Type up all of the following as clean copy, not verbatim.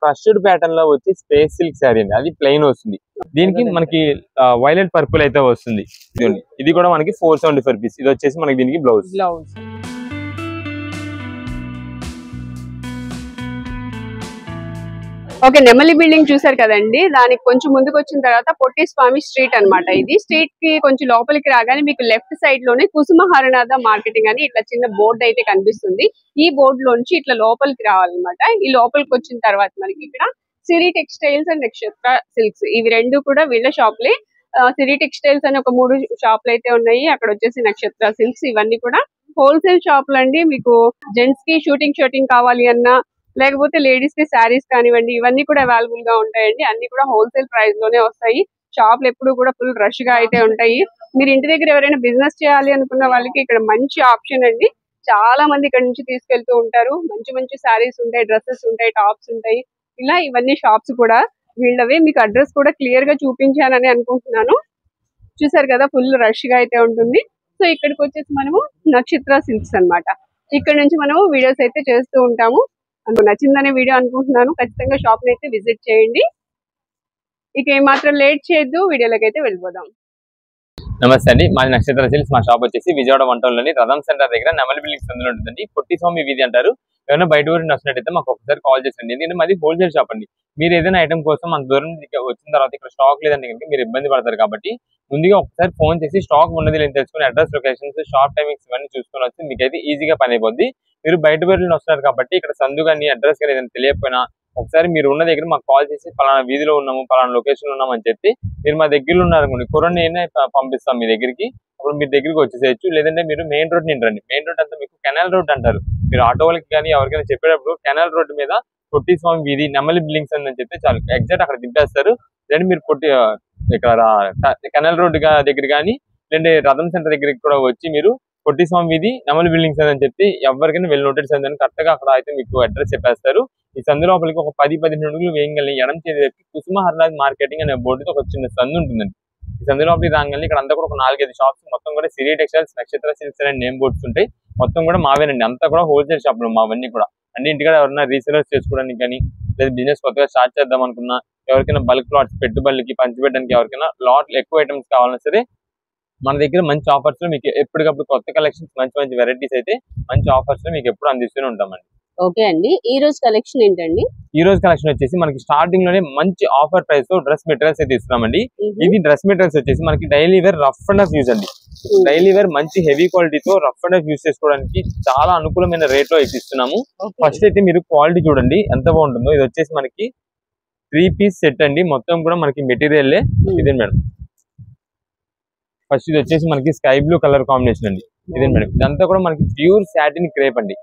Crushed pattern లో వచ్చి space silk sari అండి. అది ప్లెయిన్ వస్తుంది. దీనికి మనకి వైలెట్ పర్పుల్ అయితే వస్తుంది. ఇది కూడా మనకి 475 రూపీస్. ఇది వచ్చేసి మనకి దీనికి బ్లౌజ్. ఓకే, నెమలి బిల్డింగ్ చూసారు కదండి. దానికి కొంచెం ముందుకు వచ్చిన తర్వాత పొట్టి స్వామి స్ట్రీట్ అన్నమాట. ఇది స్ట్రీట్ కి కొంచెం లోపలికి రాగానే మీకు లెఫ్ట్ సైడ్ లోనే కుసుమ హరనాథ మార్కెటింగ్ అని ఇట్లా చిన్న బోర్డు అయితే కనిపిస్తుంది. ఈ బోర్డు లోంచి ఇట్లా లోపలికి రావాలన్నమాట. ఈ లోపలికి వచ్చిన తర్వాత మనకి ఇక్కడ సిరి టెక్స్టైల్స్ అండ్ నక్షత్ర సిల్క్స్, ఇవి రెండు కూడా వీళ్ళ షాప్లే. సిరి టెక్స్టైల్స్ అని ఒక 3 షాపులు అయితే ఉన్నాయి. అక్కడ వచ్చేసి నక్షత్ర సిల్క్స్. ఇవన్నీ కూడా హోల్సేల్ షాపులు అండి. మీకు జెంట్స్ కి షూటింగ్ కావాలి అన్నా, లేకపోతే లేడీస్ కి శారీస్ కానివ్వండి, ఇవన్నీ కూడా అవైలబుల్ గా ఉంటాయండి. అన్ని కూడా హోల్సేల్ ప్రైస్ లోనే వస్తాయి. షాపులు ఎప్పుడు కూడా ఫుల్ రష్ గా అయితే ఉంటాయి. మీరు ఇంటి దగ్గర ఎవరైనా బిజినెస్ చేయాలి అనుకున్న వాళ్ళకి ఇక్కడ మంచి ఆప్షన్ అండి. చాలా మంది ఇక్కడ నుంచి తీసుకెళ్తూ ఉంటారు. మంచి మంచి శారీస్ ఉంటాయి, డ్రెస్సెస్ ఉంటాయి, టాప్స్ ఉంటాయి. ఇలా ఇవన్నీ షాప్స్ కూడా వీళ్ళవే. మీకు అడ్రస్ కూడా క్లియర్ గా చూపించానని అనుకుంటున్నాను. చూసారు కదా, ఫుల్ రష్ గా అయితే ఉంటుంది. సో ఇక్కడికి వచ్చేసి మనము నక్షత్ర సిల్క్స్ అన్నమాట. ఇక్కడ నుంచి మనము వీడియోస్ అయితే చేస్తూ ఉంటాము. నచ్చిందనే వీడియో అనుకుంటున్నాను. ఖచ్చితంగా షాప్ ని అయితే విజిట్ చేయండి. ఇక ఏమాత్రం లేట్ చేయొద్దు, వీడియోలోకి అయితే వెళ్ళిపోదాం. నమస్తే అండి, మాది నక్షత్ర సిల్క్స్. మా షాప్ వచ్చేసి విజయవాడ వంటలోని రథం సెంటర్ దగ్గర నెమలి బిల్డింగ్స్ అందులో ఉంటుందండి. పొట్టి స్వామి వీధి అంటారు. ఏమైనా బయట ఊరికి నచ్చినట్టయితే మాకు ఒకసారి కాల్ చేసండి. ఎందుకంటే మాది హోల్సేల్ షాప్ అండి. మీరు ఏదైనా ఐటమ్ కోసం అంత దూరం వచ్చిన తర్వాత ఇక్కడ స్టాక్ లేదంటే కనుక మీరు ఇబ్బంది పడతారు. కాబట్టి ముందుగా ఒకసారి ఫోన్ చేసి స్టాక్ ఉన్నది లేని తెలుసుకుని అడ్రస్, లొకేషన్స్, షాప్ టైమింగ్స్ ఇవన్నీ చూసుకొని వచ్చి మీకైతే ఈజీగా పని అయిపోద్ది. మీరు బయట ఊరిలో వస్తున్నారు కాబట్టి ఇక్కడ సందు కానీ అడ్రస్ కానీ ఏదైనా తెలియకపోయినా ఒకసారి మీరు ఉన్న దగ్గర మాకు కాల్ చేసి పలానా వీధిలో ఉన్నాము, పలానా లొకేషన్ ఉన్నాము అని చెప్పి మీరు మా దగ్గరలో ఉన్నారనుకోండి, కొరని పంపిస్తాం మీ దగ్గరికి. అప్పుడు మీ దగ్గరికి వచ్చేసేయచ్చు. లేదంటే మీరు మెయిన్ రోడ్ నుంచి రండి. మెయిన్ రోడ్ అంతా మీకు కెనాల్ రోడ్ అంటారు. మీరు ఆటో వాళ్ళకి కానీ ఎవరికైనా చెప్పేటప్పుడు కెనాల్ రోడ్ మీద పొట్టి స్వామి వీధి నెమలి బిల్డింగ్స్ అని చెప్తే చాలు, ఎగ్జాక్ట్ అక్కడ దింపేస్తారు. లేదంటే మీరు ఇక్కడ కెనాల్ రోడ్ దగ్గర కానీ లేదంటే రథం సెంటర్ దగ్గరికి కూడా వచ్చి మీరు పొట్టి స్వామి వీధి నెమలి బిల్డింగ్స్ అని చెప్పి ఎవరికైనా వెళ్ళి నోటీస్ అందని కరెక్ట్ గా అక్కడ అయితే మీకు అడ్రస్ చెప్పేస్తారు. ఈ సందు లోపలికి ఒక 10-15 అడుగులు వేయగలని ఎడం చేతి కుసుమ హరనాథ్ మార్కెటింగ్ అనే బోర్డుతో ఒక చిన్న సందు ఉంటుందండి. ఈ సందు లోపలికి రాగానే ఇక్కడ అంతా కూడా ఒక 4-5 షాప్స్ మొత్తం కూడా సిరి టెక్స్టైల్స్, నక్షత్ర సిల్క్స్ అనే నేమ్ బోర్డ్స్ ఉంటాయి. మొత్తం కూడా మావేనండి. అంతా కూడా హోల్సేల్ షాపులు మావన్నీ కూడా. అన్ని ఇంటికాడ ఎవరైనా రీసేలర్స్ చేసుకోవడానికి కానీ, లేదా బిజినెస్ కొత్తగా స్టార్ట్ చేద్దాం అనుకున్నా, ఎవరికైనా బల్క్ ప్లాట్స్ పెట్టుబడులకి పంచిపెట్టడానికి, ఎవరికైనా లాట్లు ఎక్కువ ఐటమ్స్ కావాలన్నా సరే మన దగ్గర మంచి ఆఫర్స్ లో మీకు ఎప్పటికప్పుడు కొత్త కలెక్షన్స్, మంచి మంచి వెరైటీస్ అయితే మంచి ఆఫర్స్ లో మీకు ఎప్పుడు అందిస్తూనే ఉంటామండి. ఓకే అండి, ఈ రోజు కలెక్షన్ ఏంటండి? ఈ రోజు కలెక్షన్ వచ్చేసి మనకి స్టార్టింగ్ లోనే మంచి ఆఫర్ ప్రైస్ తో డ్రెస్ మెటీరియల్స్ అయితే ఇస్తున్నామండి. ఇది డ్రెస్ మెటీరియల్స్ వచ్చేసి మనకి daily wear rough and rough use అండి. డైలీ వేర్ మంచి హెవీ క్వాలిటీతో రఫ్ అండ్ రఫ్ యూజ్ చేసుకోవడానికి చాలా అనుకూలమైన రేట్ లో అయితే ఇస్తున్నాము. ఫస్ట్ అయితే మీరు క్వాలిటీ చూడండి ఎంత బాగుంటుందో. ఇది వచ్చేసి మనకి 3 పీస్ సెట్ అండి. మొత్తం కూడా మనకి మెటీరియల్ ఇదే మేడం. ఫస్ట్ ఇది వచ్చేసి మనకి స్కై బ్లూ కలర్ కాంబినేషన్ అండి. ఇదే మేడం. ఇదంతా కూడా మనకి ప్యూర్ సాటిన్ క్రేప్ అండి.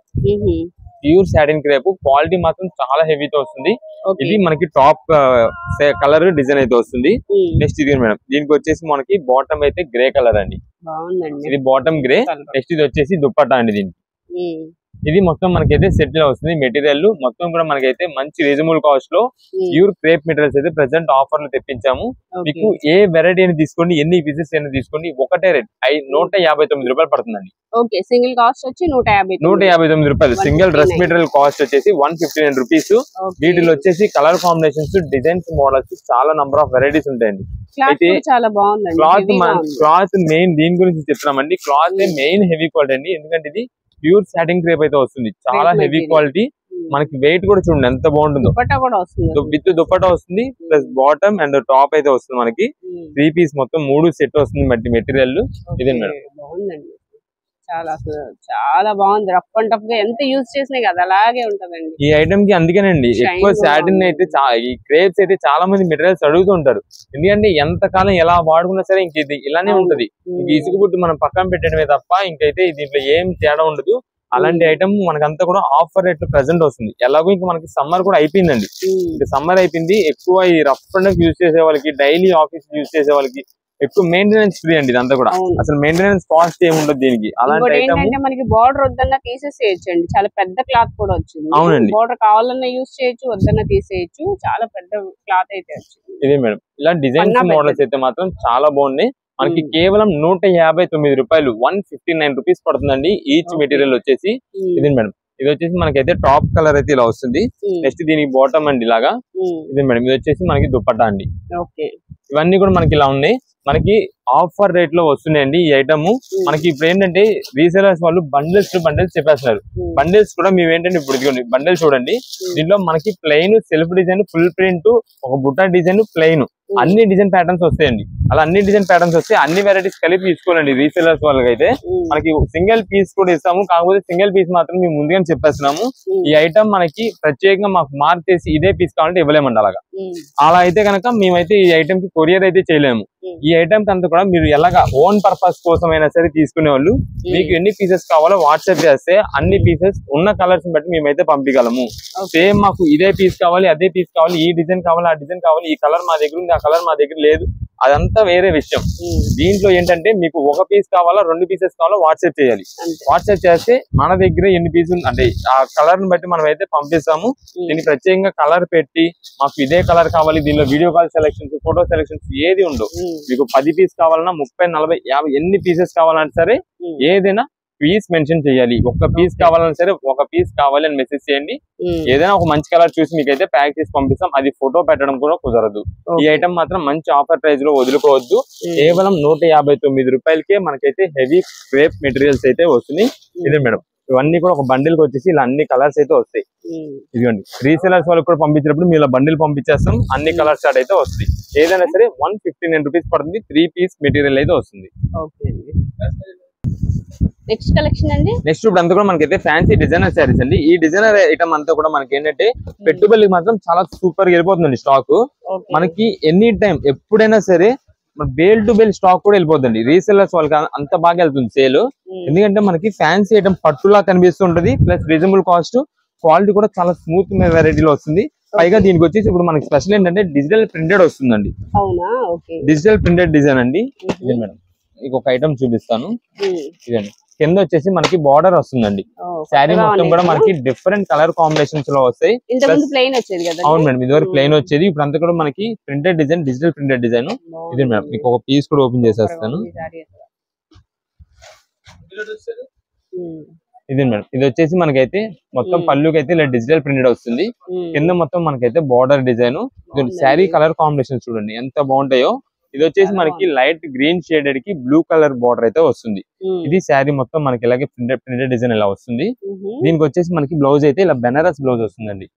Pure satin crepe. క్వాలిటీ మాత్రం చాలా హెవీతో వస్తుంది. ఇది మనకి టాప్ కలర్ డిజైన్ అయితే వస్తుంది. నెక్స్ట్ ఇది మేడం, దీనికి వచ్చేసి మనకి బాటమ్ అయితే గ్రే కలర్ అండి. ఇది బాటమ్ గ్రే. నెక్స్ట్ ఇది వచ్చేసి దుప్పట్టా అండి. దీనికి ఇది మొత్తం మనకైతే సెట్ లో వస్తుంది. మెటీరియల్ మొత్తం కూడా మనకైతే మంచి రీజనబుల్ కాస్ట్ లో ప్యూర్ క్రేప్ మెటీరియల్స్ అయితే ప్రెసెంట్ ఆఫర్ లో తెప్పించాము. మీకు ఏ వెరైటీ అయినా తీసుకోండి, ఎన్ని పీసెస్ అయినా తీసుకోండి, ఒకటే రేట్ 159 రూపాయలు పడుతుందండి. సింగిల్ కాస్ట్ వచ్చి 159 రూపాయలు. సింగిల్ డ్రెస్ మెటీరియల్ కాస్ట్ వచ్చేసి 159 రూపీస్. వీటిలో వచ్చేసి కలర్ కాంబినేషన్స్, డిజైన్స్, మోడల్స్ చాలా నంబర్ ఆఫ్ వెరైటీస్ ఉంటాయండి. అయితే క్లాత్ మెయిన్ దీని గురించి చెప్తున్నామండి. క్లాత్ మెయిన్ హెవీ క్వాలిటీ అండి. ఎందుకంటే ఇది ప్యూర్ సాటిన్ క్రేప్ అయితే వస్తుంది. చాలా హెవీ క్వాలిటీ. మనకి వెయిట్ కూడా చూడండి ఎంత బాగుంటుందో. విత్ దుప్పట్టా వస్తుంది, ప్లస్ బాటమ్ అండ్ టాప్ అయితే వస్తుంది. మనకి 3 పీస్ మొత్తం 3 సెట్ వస్తుంది మెటీరియల్. ఇదే మేడం. చాలా బాగుంది. రఫ్ అండ్ టఫ్ గా ఎంత యూజ్ చేసినా కదా అలాగే ఉంటదండి ఈ ఐటమ్ కి. అందుకేనండి ఎక్కువ సాటిన్ అయితే ఈ క్రేప్స్ అయితే చాలా మంది మెటీరియల్స్ అడుగుతూ ఉంటారు. ఎందుకంటే ఎంత కాలం ఎలా వాడుకున్నా సరే ఇంక ఇది ఇలానే ఉంటది. ఇంక ఇసుక పుట్టి మనం పక్కన పెట్టడమే తప్ప ఇంకైతే దీంట్లో ఏం తేడా ఉండదు. అలాంటి ఐటమ్ మనకంతా కూడా ఆఫర్ రేట్ లో ప్రెసెంట్ వస్తుంది. ఎలాగో ఇంకా మనకి సమ్మర్ కూడా అయిపోయిందండి. ఇంకా సమ్మర్ అయిపోయింది. ఎక్కువ ఈ రఫ్ అండ్ యూజ్ చేసే వాళ్ళకి, డైలీ ఆఫీస్ యూజ్ చేసే వాళ్ళకి ఎక్కువ మెయింటెనెన్స్ ఫ్రీ అండి. ఇదంతా కూడా అసలు మెయింటెనెన్స్ కాస్ట్ ఏముండదు దీనికి. అలాంటి ఐటమ్ మనకి బార్డర్ వద్దన్నా తీసేసేయచ్చు అండి. చాలా పెద్ద క్లాత్ కూడా వచ్చింది. అవునండి. బార్డర్ కావాలన్నా యూజ్ చేయొచ్చు, వద్దన్నా తీసేయచ్చు. చాలా పెద్ద క్లాత్ అయితే వచ్చింది. ఇదే మేడం. ఇలా డిజైన్స్, మోడల్స్ అయితే మాత్రం చాలా బాగున్నాయి. మనకి కేవలం 159 రూపాయలు, 159 రూపీస్ పడుతుందండి ఈచ్ మెటీరియల్ వచ్చేసి. ఇది మేడం. ఇది వచ్చేసి మనకైతే టాప్ కలర్ అయితే ఇలా వస్తుంది. నెక్స్ట్ దీనికి బాటమ్ అండి ఇలాగా. ఇది మేడం ఇది వచ్చేసి మనకి దుపట్టా అండి. ఇవన్నీ కూడా మనకి ఇలా ఉన్నాయి. మనకి ఆఫర్ రేట్ లో వస్తున్నాయండి ఈ ఐటమ్. మనకి ఇప్పుడు ఏంటంటే రీసేలర్స్ వాళ్ళు బండిల్స్ చెప్పేస్తున్నారు. బండిల్స్ కూడా మేము ఏంటంటే ఇప్పుడు ఇదిగోండి బండిల్ చూడండి. దీంట్లో మనకి plain self design, full print, ఒక బుట్ట డిజైన్, ప్లెయిన్ అన్ని డిజైన్ ప్యాటర్న్స్ వస్తాయండి. అలా అన్ని డిజైన్ ప్యాటర్న్స్ వస్తాయి. అన్ని వెరైటీస్ కలిపి తీసుకోవాలండి రీసేలర్స్ వాళ్ళకి అయితే. మనకి సింగిల్ పీస్ కూడా ఇస్తాము, కాకపోతే సింగిల్ పీస్ మాత్రం మేము ముందుగానే చెప్పేస్తున్నాము. ఈ ఐటమ్ మనకి ప్రత్యేకంగా మాకు మార్క్ చేసి ఇదే పీస్ కావాలంటే ఇవ్వలేమండి. అలా అయితే కనుక మేమైతే ఈ ఐటమ్ కి కొరియర్ అయితే చేయలేము. ఈ ఐటమ్స్ అంతా కూడా మీరు ఎలాగా ఓన్ పర్పస్ కోసం అయినా సరే తీసుకునే వాళ్ళు మీకు ఎన్ని పీసెస్ కావాలో వాట్సాప్ చేస్తే అన్ని పీసెస్ ఉన్న కలర్స్ బట్టి మేమైతే పంపించగలము. సేమ్ మాకు ఇదే పీస్ కావాలి, అదే పీస్ కావాలి, ఈ డిజైన్ కావాలి, ఆ డిజైన్ కావాలి, ఈ కలర్ మా దగ్గర ఉంది, ఆ కలర్ మా దగ్గర లేదు, అదంతా వేరే విషయం. దీంట్లో ఏంటంటే మీకు ఒక పీస్ కావాలా, 2 పీసెస్ కావాలా వాట్సాప్ చేయాలి. వాట్సాప్ చేస్తే మన దగ్గర ఎన్ని పీసులు అంటే ఆ కలర్ ని బట్టి మనం అయితే పంపిస్తాము. దీన్ని ప్రత్యేకంగా కలర్ పెట్టి మాకు ఇదే కలర్ కావాలి, దీనిలో video call selections, photo selections ఏది ఉండవు. మీకు 10 పీస్ కావాలన్నా, 30, 40, 50 ఎన్ని పీసెస్ కావాలన్నా సరే ఏదైనా పీస్ మెన్షన్ చేయాలి. ఒక పీస్ కావాలన్నా సరే ఒక పీస్ కావాలి అని మెసేజ్ చేయండి. ఏదైనా ఒక మంచి కలర్ చూసి మీకైతే ప్యాక్ చేసి పంపిస్తాం. అది ఫోటో పెట్టడం కూడా కుదరదు. ఈ ఐటమ్ మాత్రం మంచి ఆఫర్ ప్రైస్ లో వదులుకోవద్దు. కేవలం 159 రూపాయలకే మనకైతే హెవీ క్రేప్ మెటీరియల్స్ అయితే వస్తున్నాయి. ఇదే మేడం ఇవన్నీ కూడా ఒక బండిల్ కి వచ్చేసి ఇలా అన్ని కలర్స్ అయితే వస్తాయి. ఇదిగోండి రీసేలర్స్ వాళ్ళకి కూడా పంపించినప్పుడు మీరు ఇలా బండిల్ పంపించేస్తాం. అన్ని కలర్ షార్ట్ అయితే వస్తాయి. ఏదైనా సరే 159 రూపీస్ పడుతుంది. 3 పీస్ మెటీరియల్ అయితే వస్తుంది. నెక్స్ట్ కలెక్షన్ అండి. నెక్స్ట్ ఇప్పుడు అంతా కూడా మనకైతే ఫ్యాన్సీ డిజైనర్ శారీస్ అండి. ఈ డిజైనర్ ఐటమ్ అంతా కూడా మనకి ఏంటంటే పెట్టుబడికి మాత్రం చాలా సూపర్ గా వెళ్ళిపోతుందండి స్టాక్. మనకి ఎనీ టైం ఎప్పుడైనా సరే బేల్ టు బేల్ స్టాక్ కూడా వెళ్ళిపోతుంది. రీసెల్లర్స్ వాళ్ళకి అంత బాగా వెళ్తుంది సేల్. ఎందుకంటే మనకి ఫ్యాన్సీ ఐటమ్ పట్టులా కనిపిస్తుంటది, ప్లస్ రీజనబుల్ కాస్ట్, క్వాలిటీ కూడా చాలా స్మూత్ వెరైటీలో వస్తుంది. పైగా దీనికి వచ్చేసి ఇప్పుడు మనకి స్పెషల్ ఏంటంటే డిజిటల్ ప్రింటెడ్ వస్తుందండి. డిజిటల్ ప్రింటెడ్ డిజైన్ అండి. ఇది మేడం మీకు ఒక ఐటమ్ చూపిస్తాను. ఇదండి కింద వచ్చేసి మనకి బార్డర్ వస్తుందండి. శారీ మొత్తం కూడా మనకి డిఫరెంట్ కలర్ కాంబినేషన్స్ లో వస్తాయి. అవును మేడం ఇదివరకు ప్లెయిన్ వచ్చేది, ఇప్పుడు అంతా కూడా మనకి printed design, digital printed design. ఇది మేడం మీకు ఒక పీస్ కూడా ఓపెన్ చేసేస్తాను. ఇది మేడం ఇది వచ్చేసి మనకైతే మొత్తం పళ్ళుకి అయితే ఇలా డిజిటల్ ప్రింటెడ్ వస్తుంది. కింద మొత్తం మనకైతే border design. Sari colour combination చూడండి ఎంత బాగుంటాయో. ఇది వచ్చేసి మనకి లైట్ గ్రీన్ షేడెడ్ కి బ్లూ కలర్ బార్డర్ అయితే వస్తుంది. ఇది శారీ మొత్తం మనకి ఇలాగే ప్రింటెడ్ డిజైన్ ఇలా వస్తుంది. దీనికి వచ్చేసి మనకి బ్లౌజ్ అయితే ఇలా బెనారస్ బ్లౌజ్ వస్తుందండి.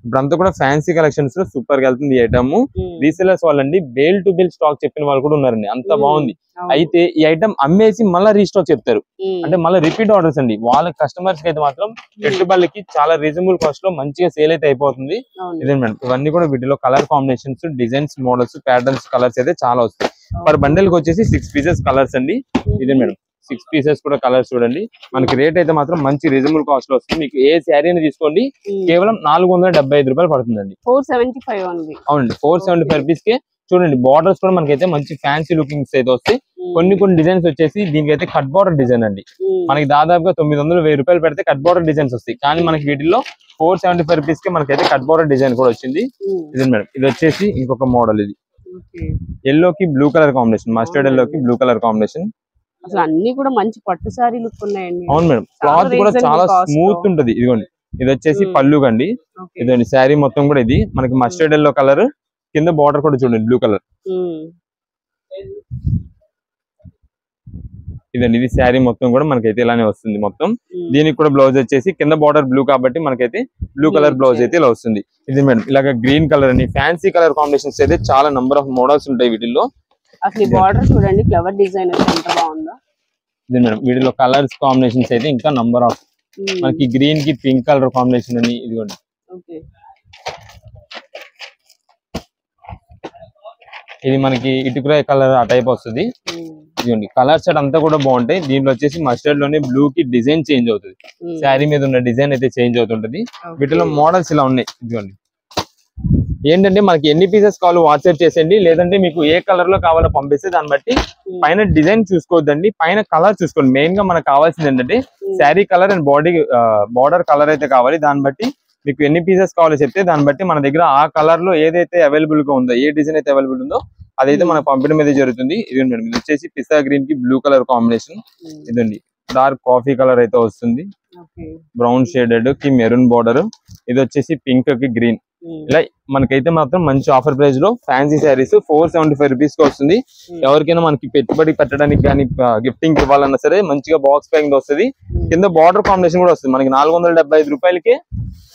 ఇప్పుడు అంతా కూడా ఫ్యాన్సీ కలెక్షన్స్ లో సూపర్ గా వెళ్తుంది ఈ ఐటమ్. రీసెలర్స్ వాళ్ళండి బేల్ టు బేల్ స్టాక్ చెప్పిన వాళ్ళు కూడా ఉన్నారండి. అంత బాగుంది. అయితే ఈ ఐటమ్ అమ్మేసి మళ్ళీ రీస్టాక్ చెప్తారు, అంటే మళ్ళీ రిపీట్ ఆర్డర్స్ అండి. వాళ్ళ కస్టమర్స్ కి అయితే మాత్రం పెట్టుబడులకి చాలా రీజనబుల్ కాస్ట్ లో మంచిగా సేల్ అయితే అయిపోతుంది. ఇదే మేడం ఇవన్నీ కూడా వీటిలో colour combinations, designs, models, patterns, colours అయితే చాలా వస్తాయి. పర్ బండిల్ కి వచ్చేసి 6 పీసెస్ కలర్స్ అండి. ఇదే మేడం 6 పీసెస్ కూడా కలర్స్ చూడండి. మనకి రేట్ అయితే మాత్రం మంచి రీజనబుల్ కాస్ట్ లో వస్తుంది. మీకు ఏ శారీని తీసుకోండి కేవలం 475 రూపాయలు పడుతుందండి. 475 అవునండి 475 రూపీస్ కే. చూడండి బార్డర్స్ కూడా మనకైతే మంచి ఫ్యాన్సీ లుకింగ్స్ అయితే వస్తాయి. కొన్ని డిజైన్స్ వచ్చేసి దీనికైతే కట్ బార్డర్ డిజైన్ అండి. మనకి దాదాపుగా 900-1000 రూపాయలు పెడితే కట్ బార్డర్ డిజైన్స్ వస్తాయి. కానీ మనకి వీటిలో 475 రూపీస్ కి మనకైతే కట్ బార్డర్ డిజైన్ కూడా వచ్చింది. ఇది మేడం ఇది వచ్చేసి ఇంకొక మోడల్. ఇది ఎల్లో కి blue colour combination, mustard yellow కి బ్లూ కలర్ కాంబినేషన్. అసలు అన్ని కూడా మంచి పట్టు సారీ లుక్ ఉన్నాయండి. అవును మేడం క్లాత్ కూడా చాలా స్మూత్ ఉంటది. ఇదిగోండి ఇది వచ్చేసి పళ్ళు కండి. ఇదండి శారీ మొత్తం కూడా ఇది మనకి మస్టర్డ్ ఎల్లో కలర్, కింద బార్డర్ కూడా చూడండి బ్లూ కలర్. ఇదండి ఇది శారీ మొత్తం కూడా మనకైతే ఇలానే వస్తుంది. మొత్తం దీనికి కూడా బ్లౌజ్ వచ్చేసి కింద బార్డర్ బ్లూ కాబట్టి మనకైతే బ్లూ కలర్ బ్లౌజ్ అయితే ఇలా వస్తుంది. ఇది మేడం ఇలాగ గ్రీన్ కలర్ అని ఫ్యాన్సీ కలర్ కాంబినేషన్స్ అయితే చాలా నంబర్ ఆఫ్ మోడల్స్ ఉంటాయి వీటిల్లో. అసలు బార్డర్ చూడండి ఫ్లవర్ డిజైన్ ఎంత బాగుందో. ఇది మేడం వీటిలో కలర్స్ కాంబినేషన్స్ అయితే ఇంకా నంబర్ ఆఫ్. మనకి గ్రీన్ కి పింక్ కలర్ కాంబినేషన్ అని ఇదిగోండి. ఇది మనకి ఇటుకురాయ కలర్ ఆ టైప్ వస్తుంది. ఇదిగోండి కలర్ సెట్ అంతా కూడా బాగుంటాయి. దీంట్లో వచ్చేసి మస్టర్డ్ లోనే బ్లూ కి డిజైన్ చేంజ్ అవుతుంది. శారీ మీద ఉన్న డిజైన్ అయితే చేంజ్ అవుతుంటది. వీటిలో మోడల్స్ ఇలా ఉన్నాయి. ఇదిగోండి ఏంటంటే మనకి ఎన్ని పీసెస్ కావాలో వాట్సాప్ చేసేయండి, లేదంటే మీకు ఏ కలర్ లో కావాలో పంపిస్తే దాన్ని బట్టి పైన డిజైన్ చూసుకోవద్దండి, పైన కలర్ చూసుకోండి. మెయిన్ గా మనకు కావాల్సింది ఏంటంటే sari colour and border colour అయితే కావాలి. దాన్ని బట్టి మీకు ఎన్ని పీసెస్ కావాలో చెప్తే దాన్ని బట్టి మన దగ్గర ఆ కలర్ లో ఏదైతే అవైలబుల్ గా ఉందో, ఏ డిజైన్ అయితే అవైలబుల్ ఉందో అదైతే మనకు పంపడం అయితే జరుగుతుంది. ఇది మేడం ఇది వచ్చేసి పిస్తా గ్రీన్ కి బ్లూ కలర్ కాంబినేషన్. ఇదండి డార్క్ కాఫీ కలర్ అయితే వస్తుంది, బ్రౌన్ షేడెడ్ కి మెరూన్ బార్డర్, ఇది వచ్చేసి పింక్ కి గ్రీన్. ఇలా మనకైతే మాత్రం మంచి ఆఫర్ ప్రైస్ లో ఫ్యాన్సీ శారీస్ 475 రూపీస్ కి వస్తుంది. ఎవరికైనా మనకి పెట్టుబడి పెట్టడానికి కానీ గిఫ్టింగ్ ఇవ్వాలన్నా సరే మంచిగా బాక్స్ ప్యాకింగ్ వస్తుంది. కింద బార్డర్ కాంబినేషన్ కూడా వస్తుంది. మనకి 475 రూపాయలకి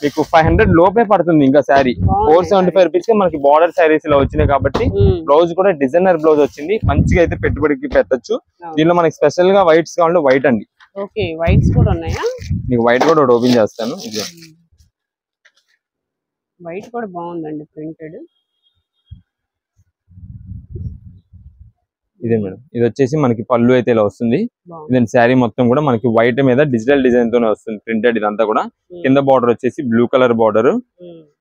మీకు 500 లోపే పడుతుంది. ఇంకా శారీ 475 రూపీస్ కి మనకి బార్డర్ శారీస్ ఇలా వచ్చినాయి కాబట్టి బ్లౌజ్ కూడా డిజైనర్ బ్లౌజ్ వచ్చింది. మంచిగా అయితే పెట్టుబడికి పెట్టచ్చు. దీనిలో మనకి స్పెషల్ గా వైట్స్ కావాలంటే వైట్ అండి. ఓకే, వైట్స్ కూడా ఉన్నాయా? మీకు వైట్ కూడా ఒకటి ఓపెన్ చేస్తాను. వైట్ కూడా బాగుందండి, ప్రింటెడ్. ఇదే మేడం, ఇది వచ్చేసి మనకి పళ్ళు అయితే ఇలా వస్తుంది. ఇదండి శారీ మొత్తం కూడా మనకి వైట్ మీద డిజిటల్ డిజైన్ తోనే వస్తుంది ప్రింటెడ్. ఇదంతా కూడా కింద బార్డర్ వచ్చేసి బ్లూ కలర్ బార్డర్,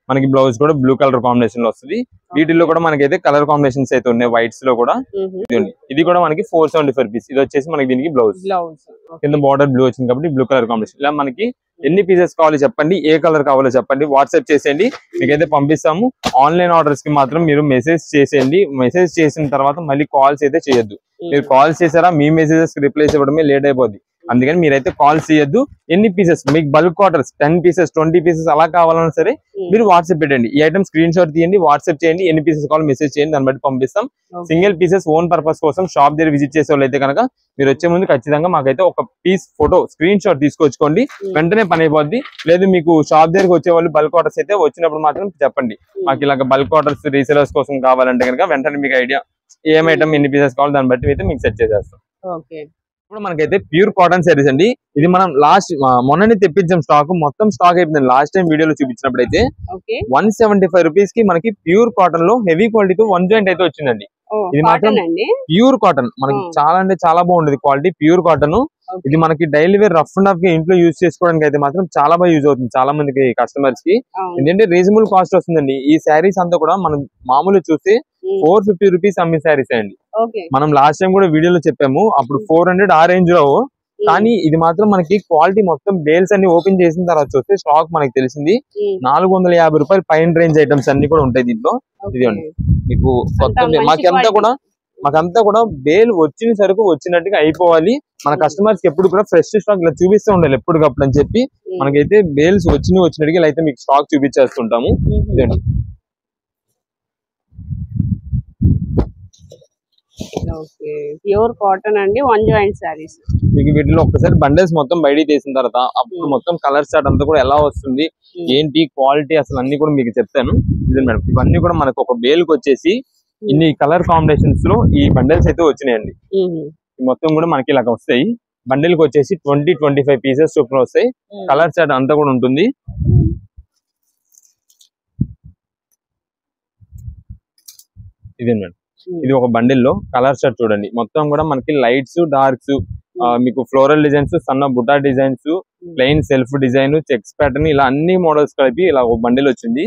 మనకి బ్లౌజ్ కూడా బ్లూ కలర్ కాంబినేషన్ లో వస్తుంది. వీటిల్లో కూడా మనకైతే కలర్ కాంబినేషన్స్ అయితే ఉన్నాయి వైట్స్ లో కూడా. ఇది కూడా మనకి 475 రూపీస్. ఇది వచ్చేసి మనకి దీనికి బ్లౌజ్, కింద బార్డర్ బ్లూ వచ్చింది కాబట్టి బ్లూ కలర్ కాంబినేషన్. ఇలా మనకి ఎన్ని పీసెస్ కావాలో చెప్పండి, ఏ కలర్ కావాలో చెప్పండి, వాట్సాప్ చేసేయండి, మీకైతే పంపిస్తాము. ఆన్లైన్ ఆర్డర్స్ కి మాత్రం మీరు మెసేజ్ చేసేయండి. మెసేజ్ చేసిన తర్వాత మళ్ళీ కాల్స్ అయితే చేయొద్దు. మీరు కాల్స్ చేసారా మీ మెసేజెస్ రిప్లైస్ ఇవ్వడమే లేట్ అయిపోద్ది. అందుకని మీరైతే కాల్ చేయొద్దు. ఎన్ని పీసెస్ మీకు బల్క్ ఆర్డర్స్ 10 పీసెస్ 20 పీసెస్ అలా కావాలన్నా సరే మీరు వాట్సాప్ పెట్టండి. ఈ ఐటమ్ స్క్రీన్ షాట్ తీయండి, వాట్సాప్ చేయండి, ఎన్ని పీసెస్ కావాలో మెసేజ్ చేయండి, దాన్ని బట్టి పంపిస్తాం. సింగిల్ పీసెస్ ఓన్ పర్పస్ కోసం షాప్ దగ్గర విజిట్ చేసే వాళ్ళు అయితే కనుక మీరు వచ్చే ముందు ఖచ్చితంగా మాకైతే ఒక పీస్ ఫోటో స్క్రీన్ షాట్ తీసుకొచ్చుకోండి, వెంటనే పని అయిపోద్ది. లేదు మీకు షాప్ దగ్గరకు వచ్చే వాళ్ళు బల్క్ ఆర్డర్స్ అయితే వచ్చినప్పుడు మాత్రం చెప్పండి, మాకు ఇలాగ బల్క్ ఆర్డర్స్ రీసేలర్స్ కోసం కావాలంటే కనుక వెంటనే మీకు ఐడియా ఏం ఐటమ్ ఎన్ని పీసెస్ కావాలి దాన్ని బట్టి అయితే మీకు సెట్ చేసేస్తాం. ఇప్పుడు మనకైతే ప్యూర్ కాటన్ శారీస్ అండి. ఇది మనం మొన్ననే తెప్పించాం, స్టాక్ మొత్తం స్టాక్ అయిపోయింది. లాస్ట్ టైం వీడియోలో చూపించినప్పుడు అయితే 175 రూపీస్ కి మనకి ప్యూర్ కాటన్ లో హెవీ క్వాలిటీతో 1 జాయింట్ అయితే వచ్చిందండి. ఇది మాత్రం ప్యూర్ కాటన్, మనకి చాలా అంటే చాలా బాగుంటుంది క్వాలిటీ, ప్యూర్ కాటన్. ఇది మనకి daily wear rough and half గా ఇంట్లో యూజ్ చేసుకోవడానికి అయితే మాత్రం చాలా బాగా యూజ్ అవుతుంది చాలా మందికి కస్టమర్స్ కి. ఎందుకంటే రీజనబుల్ కాస్ట్ వస్తుందండి. ఈ శారీస్ అంతా కూడా మనం మామూలు చూస్తే 450 రూపీస్ అమ్మే శారీస్ అండి. మనం లాస్ట్ టైం కూడా వీడియోలో చెప్పాము, అప్పుడు 400 ఆ రేంజ్ లో. కానీ ఇది మాత్రం మనకి క్వాలిటీ మొత్తం బేల్స్ అన్ని ఓపెన్ చేసిన తర్వాత చూస్తే స్టాక్ మనకి తెలిసింది 450 రూపాయలు పైన రేంజ్ ఐటమ్స్ అన్ని కూడా ఉంటాయి దీంట్లో. ఇదిగోండి మీకు కొత్త మాకంతా కూడా బేల్ వచ్చిన సరుకు వచ్చినట్టుగా అయిపోవాలి. మన కస్టమర్స్ కి ఎప్పుడు కూడా ఫ్రెష్ స్టాక్ ఇలా చూపిస్తూ ఉండాలి ఎప్పటికప్పుడు అని చెప్పి మనకైతే బేల్స్ వచ్చినట్టుగా ఇలా అయితే మీకు స్టాక్ చూపించేస్తుంటాము. ఇదండి ప్యూర్ కాటన్ అండి, 1 జాయింట్ సారీస్. మీకు వీటిలో ఒక్కసారి బండల్స్ మొత్తం బయట తీసిన తర్వాత అప్పుడు మొత్తం కలర్ చార్ట్ అంతా కూడా ఎలా వస్తుంది, ఏంటి క్వాలిటీ అసలు అన్ని కూడా మీకు చెప్తాను. ఇదే మేడం, ఇవన్నీ కూడా మనకు ఒక బేల్కి వచ్చేసి ఇన్ని కలర్ కాంబినేషన్స్ లో ఈ బండల్స్ అయితే వచ్చినాయండి. మొత్తం కూడా మనకి ఇలాగ వస్తాయి. బండిల్ కి వచ్చేసి 20-25 పీసెస్ చొప్పున వస్తాయి. కలర్ చార్ట్ అంతా కూడా ఉంటుంది. ఇదే మేడం, ఇది ఒక బండిల్ లో కలర్ చార్ట్ చూడండి. మొత్తం కూడా మనకి లైట్స్ డార్క్స్, మీకు ఫ్లోరల్ డిజైన్స్, సన్న బుటా designs, plain self design, checks pattern, ఇలా అన్ని మోడల్స్ కలిపి ఇలా ఒక బండిల్ వచ్చింది.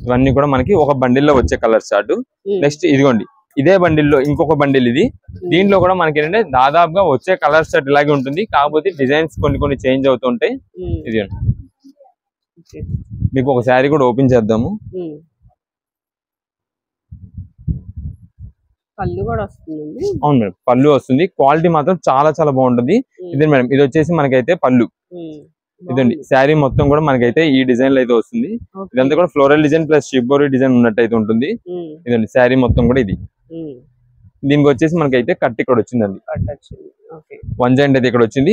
ఇవన్నీ కూడా మనకి ఒక బండిల్లో వచ్చే కలర్ చార్ట్. నెక్స్ట్ ఇదిగోండి, ఇదే బండిల్లో ఇంకొక బండిల్ ఇది. దీంట్లో కూడా మనకి ఏంటంటే దాదాపుగా వచ్చే కలర్ చార్ట్ ఇలాగే ఉంటుంది, కాకపోతే డిజైన్స్ కొన్ని చేంజ్ అవుతుంటాయి. ఇదిగోండి, మీకు ఒక శారీ కూడా ఓపెన్ చేద్దాము. పళ్ళు కూడా వస్తుంది. అవును మేడం, పళ్ళు వస్తుంది. క్వాలిటీ మాత్రం చాలా చాలా బాగుంటుంది. ఇదే మేడం, ఇది వచ్చేసి మనకైతే పళ్ళు. ఇదండి శారీ మొత్తం కూడా మనకైతే ఈ డిజైన్ లో అయితే వస్తుంది. ఇదంతా కూడా ఫ్లోరల్ డిజైన్ ప్లస్ షిబ్బోరి డిజైన్ ఉన్నట్టు అయితే ఉంటుంది. ఇదండి శారీ మొత్తం కూడా ఇది. దీనికి వచ్చేసి మనకైతే కట్ ఇక్కడ వచ్చిందండి, 1 జాయింట్ అయితే ఇక్కడ వచ్చింది.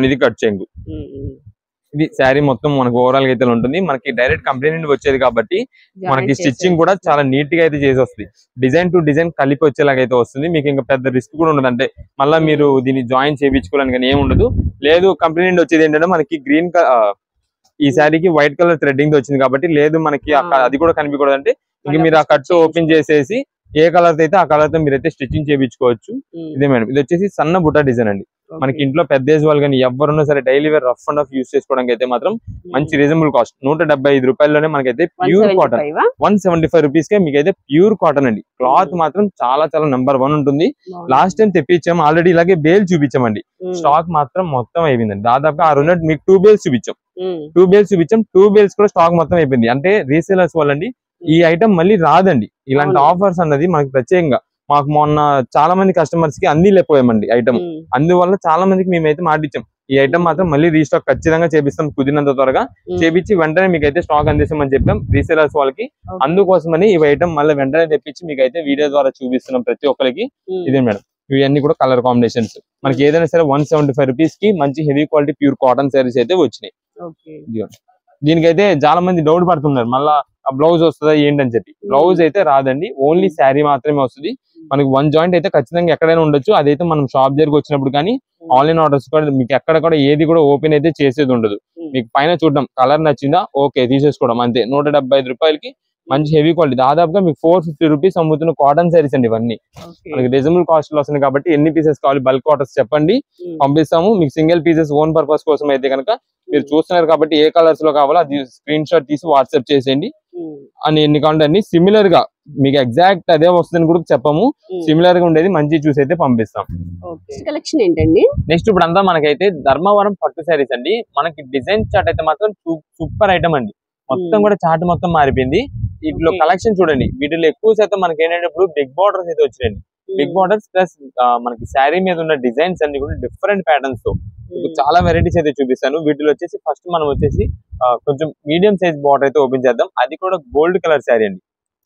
ఇది కట్ చెంగు. ఇది శారీ మొత్తం మనకు ఓవరాల్ గా అయితే ఉంటుంది. మనకి డైరెక్ట్ కంపెనీ నుండి వచ్చేది కాబట్టి మనకి స్టిచ్చింగ్ కూడా చాలా నీట్ గా అయితే చేసి వస్తుంది. డిజైన్ టు డిజైన్ కలిపి వచ్చేలాగా అయితే వస్తుంది. మీకు ఇంకా పెద్ద రిస్క్ కూడా ఉండదు, అంటే మళ్ళీ మీరు దీన్ని జాయిన్ చేయించుకోవాలని కానీ ఏమి ఉండదు. లేదు కంపెనీ నుండి వచ్చేది ఏంటంటే మనకి గ్రీన్ ఈ శారీకి వైట్ కలర్ థ్రెడ్డింగ్ వచ్చింది కాబట్టి, లేదు మనకి అది కూడా కనిపించకూడదు అంటే ఇంక మీరు ఆ కట్ ఓపెన్ చేసేసి ఏ కలర్ అయితే ఆ కలర్ తో మీరైతే స్టిచ్చింగ్ చేయించుకోవచ్చు. ఇదే మేడం, ఇది వచ్చేసి సన్న బుట్ట డిజైన్ అండి. మనకి ఇంట్లో పెద్ద ఏజ్ వాళ్ళు కానీ ఎవరున్నా సరే daily wear rough and off use చేసుకోవడానికి అయితే మాత్రం మంచి రీజనబుల్ కాస్ట్ 175 రూపాయల్లోనే మనకైతే ప్యూర్ కాటన్ 175 రూపీస్ కే మీకైతే ప్యూర్ కాటన్ అండి. క్లాత్ మాత్రం చాలా చాలా నెంబర్ 1 ఉంటుంది. లాస్ట్ టైం తెప్పించాము, ఆల్రెడీ ఇలాగే బేల్ చూపించామండి. స్టాక్ మాత్రం మొత్తం అయిపోయిందండి. దాదాపుగా 6 మీకు 2 బేల్స్ చూపించాం. 2 బేల్స్ కూడా స్టాక్ మొత్తం అయిపోయింది. అంటే రీసేలర్స్ వాళ్ళండి ఈ ఐటమ్ మళ్ళీ రాదండి. ఇలాంటి అవును. ఆఫర్స్ అన్నది మనకి ప్రత్యేకంగా మాకు మొన్న చాలా మంది కస్టమర్స్ కి అందిలేకపోయామండి ఐటమ్. అందువల్ల చాలా మందికి మేమైతే మాటిచ్చాం, ఈ ఐటమ్ మాత్రం మళ్ళీ రీస్టాక్ ఖచ్చితంగా చేపిస్తాం, కుదిరినంత త్వరగా చేపించి వెంటనే మీకైతే స్టాక్ అందిస్తామని చెప్పాం రీసేలర్స్ వాళ్ళకి. అందుకోసమని ఈ ఐటమ్ మళ్ళీ వెంటనే తెప్పించి మీకైతే వీడియో ద్వారా చూపిస్తున్నాం ప్రతి ఒక్కరికి. ఇదే మేడం, ఇవన్నీ కూడా కలర్ కాంబినేషన్స్. మనకి ఏదైనా సరే 175 రూపీస్ కి మంచి heavy quality pure cotton saris అయితే వచ్చినాయి. దీనికైతే చాలా మంది డౌట్ పడుతున్నారు, మళ్ళా బ్లౌజ్ వస్తుందా ఏంటని చెప్పి. బ్లౌజ్ అయితే రాదండి, ఓన్లీ శారీ మాత్రమే వస్తుంది. మనకి 1 జాయింట్ అయితే ఖచ్చితంగా ఎక్కడైనా ఉండొచ్చు. అదైతే మనం షాప్ దగ్గరకు వచ్చినప్పుడు కానీ ఆన్లైన్ ఆర్డర్స్ కూడా మీకు ఎక్కడ కూడా ఏది కూడా ఓపెన్ అయితే చేసేది ఉండదు. మీకు పైన చూడడం, కలర్ నచ్చిందా ఓకే తీసేసుకోవడం అంతే. 175 రూపాయలకి మంచి హెవీ క్వాలిటీ, దాదాపుగా మీకు 450 రూపీస్ అమ్ముతున్న కాటన్ శారీస్ అండి ఇవన్నీ. మనకి రీజనబుల్ కాస్ట్ లో వస్తుంది కాబట్టి ఎన్ని పీసెస్ కావాలి బల్క్ ఆర్డర్స్ చెప్పండి, పంపిస్తాము. మీకు సింగిల్ పీసెస్ ఓన్ పర్పస్ కోసం అయితే కనుక మీరు చూస్తున్నారు కాబట్టి ఏ కలర్స్ లో కావాలో అది స్క్రీన్ షాట్ తీసి వాట్సాప్ చేసేయండి. అని ఎన్ని కావాలంటే అన్ని సిమిలర్ గా మీకు ఎగ్జాక్ట్ అదే వస్తుందని కూడా చెప్పము, సిమిలర్ గా ఉండేది మంచి చూసి అయితే పంపిస్తాం. కలెక్షన్ ఏంటండి నెక్స్ట్ ఇప్పుడు అంతా మనకైతే ధర్మవరం పట్టు శారీస్ అండి. మనకి డిజైన్ చార్ట్ అయితే మాత్రం సూపర్ ఐటమ్ అండి. మొత్తం కూడా చార్ట్ మొత్తం మారిపోయింది. వీటిలో కలెక్షన్ చూడండి, వీటిలో ఎక్కువ శాతం మనకి ఏంటంటే ఇప్పుడు బిగ్ బార్డర్స్ అయితే వచ్చినాయండి. బిగ్ బార్డర్స్ ప్లస్ మనకి శారీ మీద ఉన్న డిజైన్స్ అన్ని కూడా డిఫరెంట్ ప్యాటర్న్స్ తో చాలా వెరైటీస్ అయితే చూపిస్తాను. వీటిలో వచ్చేసి ఫస్ట్ మనం వచ్చేసి కొంచెం మీడియం సైజ్ బార్డర్ అయితే ఓపెన్ చేద్దాం. అది కూడా గోల్డ్ కలర్ శారీ అండి.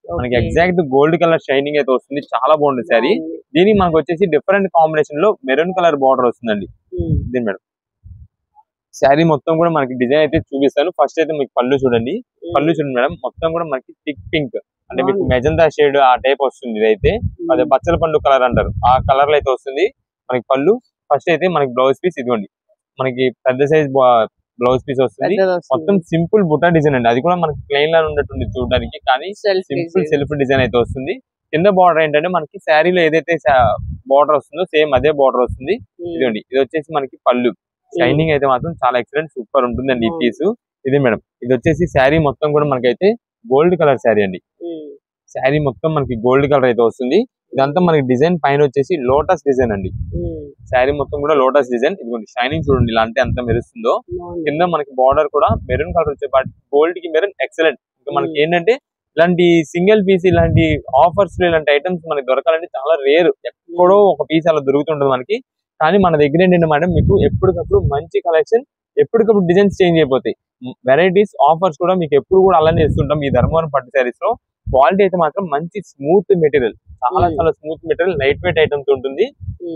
మనకి ఎగ్జాక్ట్ గోల్డ్ కలర్ షైనింగ్ అయితే వస్తుంది, చాలా బాగుంటుంది శారీ. దీనికి మనకు వచ్చేసి డిఫరెంట్ కాంబినేషన్ లో మెరూన్ కలర్ బార్డర్ వస్తుందండి. దీని మేడం శారీ మొత్తం కూడా మనకి డిజైన్ అయితే చూపిస్తాను. ఫస్ట్ అయితే మీకు పళ్ళు చూడండి, పళ్ళు చూడండి మేడం, మొత్తం కూడా మనకి థిక్ పింక్ అంటే మీకు మెజంతా షేడ్ ఆ టైప్ వస్తుంది. ఇదైతే అదే బచ్చల పండు కలర్ అంటారు, ఆ కలర్ లో అయితే వస్తుంది మనకి పళ్ళు. ఫస్ట్ అయితే మనకి బ్లౌజ్ పీస్ ఇదిగోండి, మనకి పెద్ద సైజ్ బ్లౌజ్ పీస్ వస్తుంది. మొత్తం సింపుల్ బుటా డిజైన్ అండి, అది కూడా మనకి ప్లెయిన్ లా ఉన్నట్టుంది చూడడానికి, కానీ సింపుల్ సెల్ఫ్ డిజైన్ అయితే వస్తుంది. కింద బార్డర్ ఏంటంటే మనకి శారీలో ఏదైతే బార్డర్ వస్తుందో సేమ్ అదే బార్డర్ వస్తుంది. ఇదిగోండి, ఇది వచ్చేసి మనకి పళ్ళు. షైనింగ్ అయితే మాత్రం చాలా ఎక్సలెంట్ సూపర్ ఉంటుందండి ఈ పీస్. ఇది మేడం, ఇది వచ్చేసి శారీ మొత్తం కూడా మనకైతే గోల్డ్ కలర్ శారీ అండి. శారీ మొత్తం మనకి గోల్డ్ కలర్ అయితే వస్తుంది. ఇదంతా మనకి డిజైన్ పైన వచ్చేసి లోటస్ డిజైన్ అండి. శారీ మొత్తం కూడా లోటస్ డిజైన్. ఇదిగోండి షైనింగ్ చూడండి ఇలా అంటే ఎంత మెరుస్తుందో. కింద మనకి బార్డర్ కూడా మెరూన్ కలర్ వచ్చే బట్ గోల్డ్ కి మెరూన్ ఎక్సలెంట్. ఇంకా మనకి ఏంటంటే ఇలాంటి సింగిల్ పీస్ ఇలాంటి ఆఫర్స్ లో ఇలాంటి ఐటమ్స్ మనకి దొరకాలంటే చాలా రేర్, ఎక్కడో ఒక పీస్ అలా దొరుకుతుంటది మనకి. కానీ మన దగ్గర ఏంటంటే మేడం మీకు ఎప్పటికప్పుడు మంచి కలెక్షన్, ఎప్పటికప్పుడు డిజైన్స్ చేంజ్ అయిపోతాయి, వెరైటీస్ ఆఫర్స్ కూడా మీకు ఎప్పుడు కూడా అలానే ఇస్తుంటాం. ఈ ధర్మవరం పట్టు శారీస్ లో క్వాలిటీ అయితే మాత్రం మంచి స్మూత్ మెటీరియల్, చాలా చాలా smooth material, light weight items ఉంటుంది.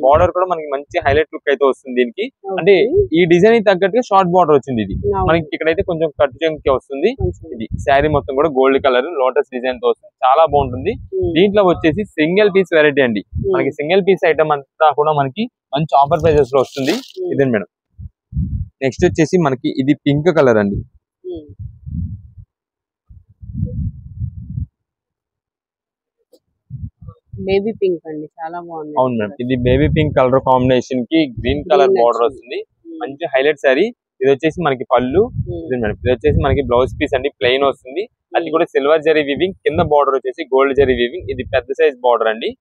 బార్డర్ కూడా మనకి మంచి హైలైట్ లుక్ అయితే వస్తుంది దీనికి. అంటే ఈ డిజైన్ తగ్గట్టుగా షార్ట్ బార్డర్ వచ్చింది. ఇది మనకి ఇక్కడైతే కొంచెం కట్ చెంకి వస్తుంది. ఇది శారీ మొత్తం కూడా గోల్డ్ కలర్ లోటస్ డిజైన్ తో వస్తుంది, చాలా బాగుంటుంది. దీంట్లో వచ్చేసి సింగిల్ పీస్ వెరైటీ అండి. మనకి సింగిల్ పీస్ ఐటమ్ అంతా కూడా మనకి మంచి ఆఫర్ ప్రైజెస్ లో వస్తుంది. ఇదే మేడం, నెక్స్ట్ వచ్చేసి మనకి ఇది పింక్ కలర్ అండి. బేబీ పింక్ అండి, చాలా బాగుంది. అవును మేడం, ఇది బేబీ పింక్ కలర్ కాంబినేషన్ కి గ్రీన్ కలర్ బార్డర్ వస్తుంది, మంచి హైలైట్ శారీ. ఇది వచ్చేసి మనకి పళ్ళు. ఇది మేడం, ఇది వచ్చేసి మనకి బ్లౌజ్ పీస్ అండి, ప్లెయిన్ వస్తుంది. అది కూడా సిల్వర్ జరీ వీవింగ్, కింద బార్డర్ వచ్చేసి గోల్డ్ జరీ వీవింగ్. ఇది పెద్ద సైజ్ బార్డర్ అండి,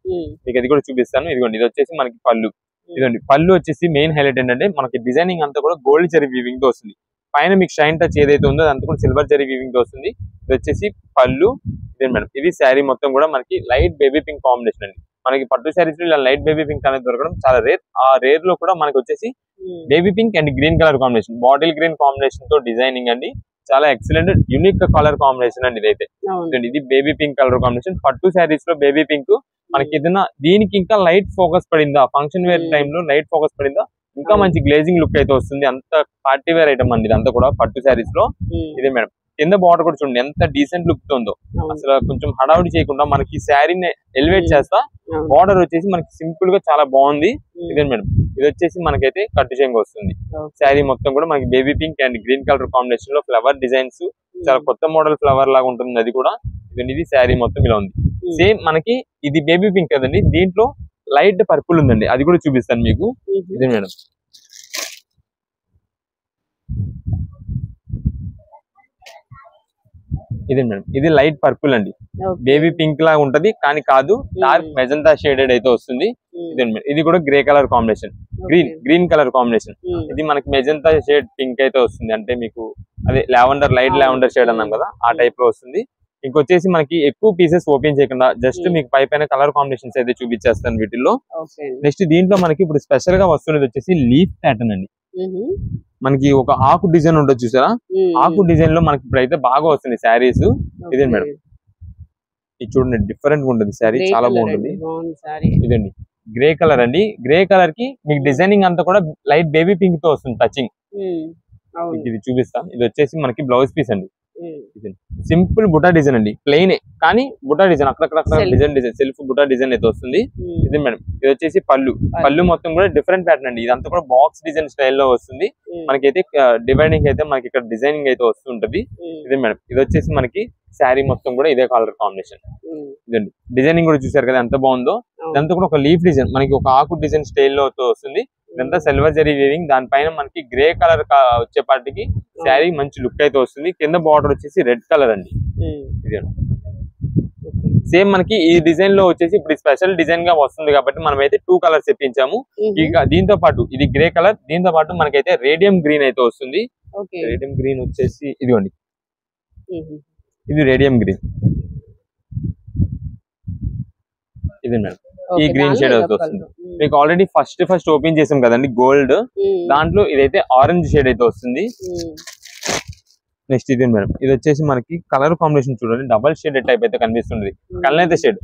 మీకు అది కూడా చూపిస్తాను. ఇదిగోండి, ఇది వచ్చేసి మనకి పళ్ళు. ఇదండి పళ్ళు వచ్చేసి మెయిన్ హైలైట్ ఏంటంటే మనకి డిజైనింగ్ అంతా కూడా గోల్డ్ జరీ వీవింగ్ తో వస్తుంది. పైన మీకు షైన్ టచ్ ఏదైతే ఉందో అదంతా కూడా సిల్వర్ జరీ వీవింగ్ తో వస్తుంది. ఇది వచ్చేసి పళ్ళు. ఇదే మేడం, ఇది శారీ మొత్తం కూడా మనకి లైట్ బేబీ పింక్ కాంబినేషన్ అండి. మనకి పట్టు శారీస్ లో ఇలా లైట్ బేబీ పింక్ అనేది దొరకడం చాలా రేర్. ఆ రేర్ లో కూడా మనకి వచ్చేసి baby pink and green colour combination, bottle green combination తో డిజైనింగ్ అండి. చాలా ఎక్సలెంట్ యూనిక్ కలర్ కాంబినేషన్ అండి ఇదైతే. ఇది బేబీ పింక్ కలర్ కాంబినేషన్. పట్టు శారీస్ లో బేబీ పింక్ మనకి ఏదైనా దీనికి ఇంకా లైట్ ఫోకస్ పడిందా, ఫంక్షన్ వేర్ టైమ్ లో లైట్ ఫోకస్ పడిందా, ఇంకా మంచి గ్లేజింగ్ లుక్ అయితే వస్తుంది. అంత పార్టీ వేర్ ఐటమ్ అండి ఇదంతా కూడా పట్టు శారీస్ లో. ఇదే మేడం, కింద బార్డర్ కూడా చూడండి ఎంత డీసెంట్ లుక్ ఉందో. అసలు కొంచెం హడావుడి చేయకుండా మనకి శారీని ఎలివేట్ చేస్తా, బార్డర్ వచ్చేసి మనకి సింపుల్ గా చాలా బాగుంది. ఇదే మేడం, ఇది వచ్చేసి మనకైతే కట్టు చెంగు వస్తుంది. శారీ మొత్తం కూడా మనకి baby pink and green colour combination లో ఫ్లవర్ డిజైన్స్, చాలా కొత్త మోడల్ ఫ్లవర్ లాగా ఉంటుంది అది కూడా. ఇది శారీ మొత్తం ఇలా ఉంది. సేమ్ మనకి ఇది బేబీ పింక్ కదండి, దీంట్లో లైట్ పర్పుల్ ఉందండి, అది కూడా చూపిస్తాను మీకు. ఇదే మేడం, ఇదే మేడం, ఇది లైట్ పర్పుల్ అండి, బేబీ పింక్ లాగా ఉంటది కానీ కాదు, డార్క్ మెజంతా షేడెడ్ అయితే వస్తుంది. ఇదే మేడం, ఇది కూడా grey colour combination, green colour combination. ఇది మనకి మెజంతా షేడ్ పింక్ అయితే వస్తుంది, అంటే మీకు అదే లావెండర్ లైట్ లావెండర్ షేడ్ అన్నాం కదా ఆ టైప్ లో వస్తుంది. ఇంకొచ్చేసి మనకి ఎక్కువ పీసెస్ ఓపెన్ చేయకుండా జస్ట్ మీకు పైన కలర్ కాంబినేషన్స్ అయితే చూపించేస్తాను వీటిల్లో. నెక్స్ట్ దీంట్లో మనకి ఇప్పుడు స్పెషల్ గా వస్తున్నది వచ్చేసి లీఫ్ ప్యాటర్న్ అండి. మనకి ఒక ఆకు డిజైన్ ఉంటుంది చూసారా, ఆకు డిజైన్ లో మనకి ఇప్పుడైతే బాగా వస్తుంది శారీస్. ఇదే మేడం, ఇది చూడండి డిఫరెంట్ గా ఉంటుంది శారీ, చాలా బాగుంటుంది. ఇదండి గ్రే కలర్ అండి. గ్రే కలర్ కి మీకు డిజైనింగ్ అంతా కూడా లైట్ బేబీ పింక్ తో వస్తుంది టచింగ్. ఇది చూపిస్తాను. ఇది వచ్చేసి మనకి బ్లౌజ్ పీస్ అండి. సింపుల్ బుటా డిజైన్ అండి, ప్లెయిన్ కానీ బుటా డిజైన్ అక్కడక్కడ డిజైన్ సెల్ఫ్ బుటా డిజైన్ అయితే వస్తుంది. ఇది మేడం, ఇది వచ్చేసి పళ్ళు మొత్తం కూడా డిఫరెంట్ ప్యాటర్న్ అండి. ఇదంతా కూడా బాక్స్ డిజైన్ స్టైల్లో వస్తుంది. మనకైతే డివైడింగ్ అయితే మనకి ఇక్కడ డిజైనింగ్ అయితే వస్తుంటది. ఇది మేడం, ఇది వచ్చేసి మనకి శారీ మొత్తం కూడా ఇదే కలర్ కాంబినేషన్. ఇదండి డిజైనింగ్ కూడా చూసారు కదా ఎంత బాగుందో. ఇదంతా కూడా ఒక లీఫ్ డిజైన్, మనకి ఒక ఆకు డిజైన్ స్టైల్లో వస్తుంది. ఇదంతా సిల్వర్ జరీ వీవింగ్, దానిపైన మనకి గ్రే కలర్ వచ్చేపాటికి శారీ మంచి లుక్ అయితే వస్తుంది. కింద బార్డర్ వచ్చేసి రెడ్ కలర్ అండి. ఇది సేమ్ మనకి ఈ డిజైన్ లో వచ్చేసి ఇప్పుడు స్పెషల్ డిజైన్ గా వస్తుంది కాబట్టి మనం అయితే 2 కలర్స్ తెప్పించాము. ఇక దీంతో పాటు ఇది గ్రే కలర్, దీంతో పాటు మనకైతే రేడియం గ్రీన్ అయితే వస్తుంది. రేడియం గ్రీన్ వచ్చేసి ఇదిగోండి, ఇది రేడియం గ్రీన్. ఇది మేడం, ఈ గ్రీన్ షేడ్ వస్తుంది. మీకు ఆల్రెడీ ఫస్ట్ ఓపెన్ చేసాం కదండి గోల్డ్, దాంట్లో ఇదైతే ఆరెంజ్ షేడ్ అయితే వస్తుంది. నెక్స్ట్ ఇది మేడం, ఇది వచ్చేసి మనకి కలర్ కాంబినేషన్ చూడండి డబల్ షేడ్ టైప్ అయితే కనిపిస్తుంది. కళ్ళనైతే షేడ్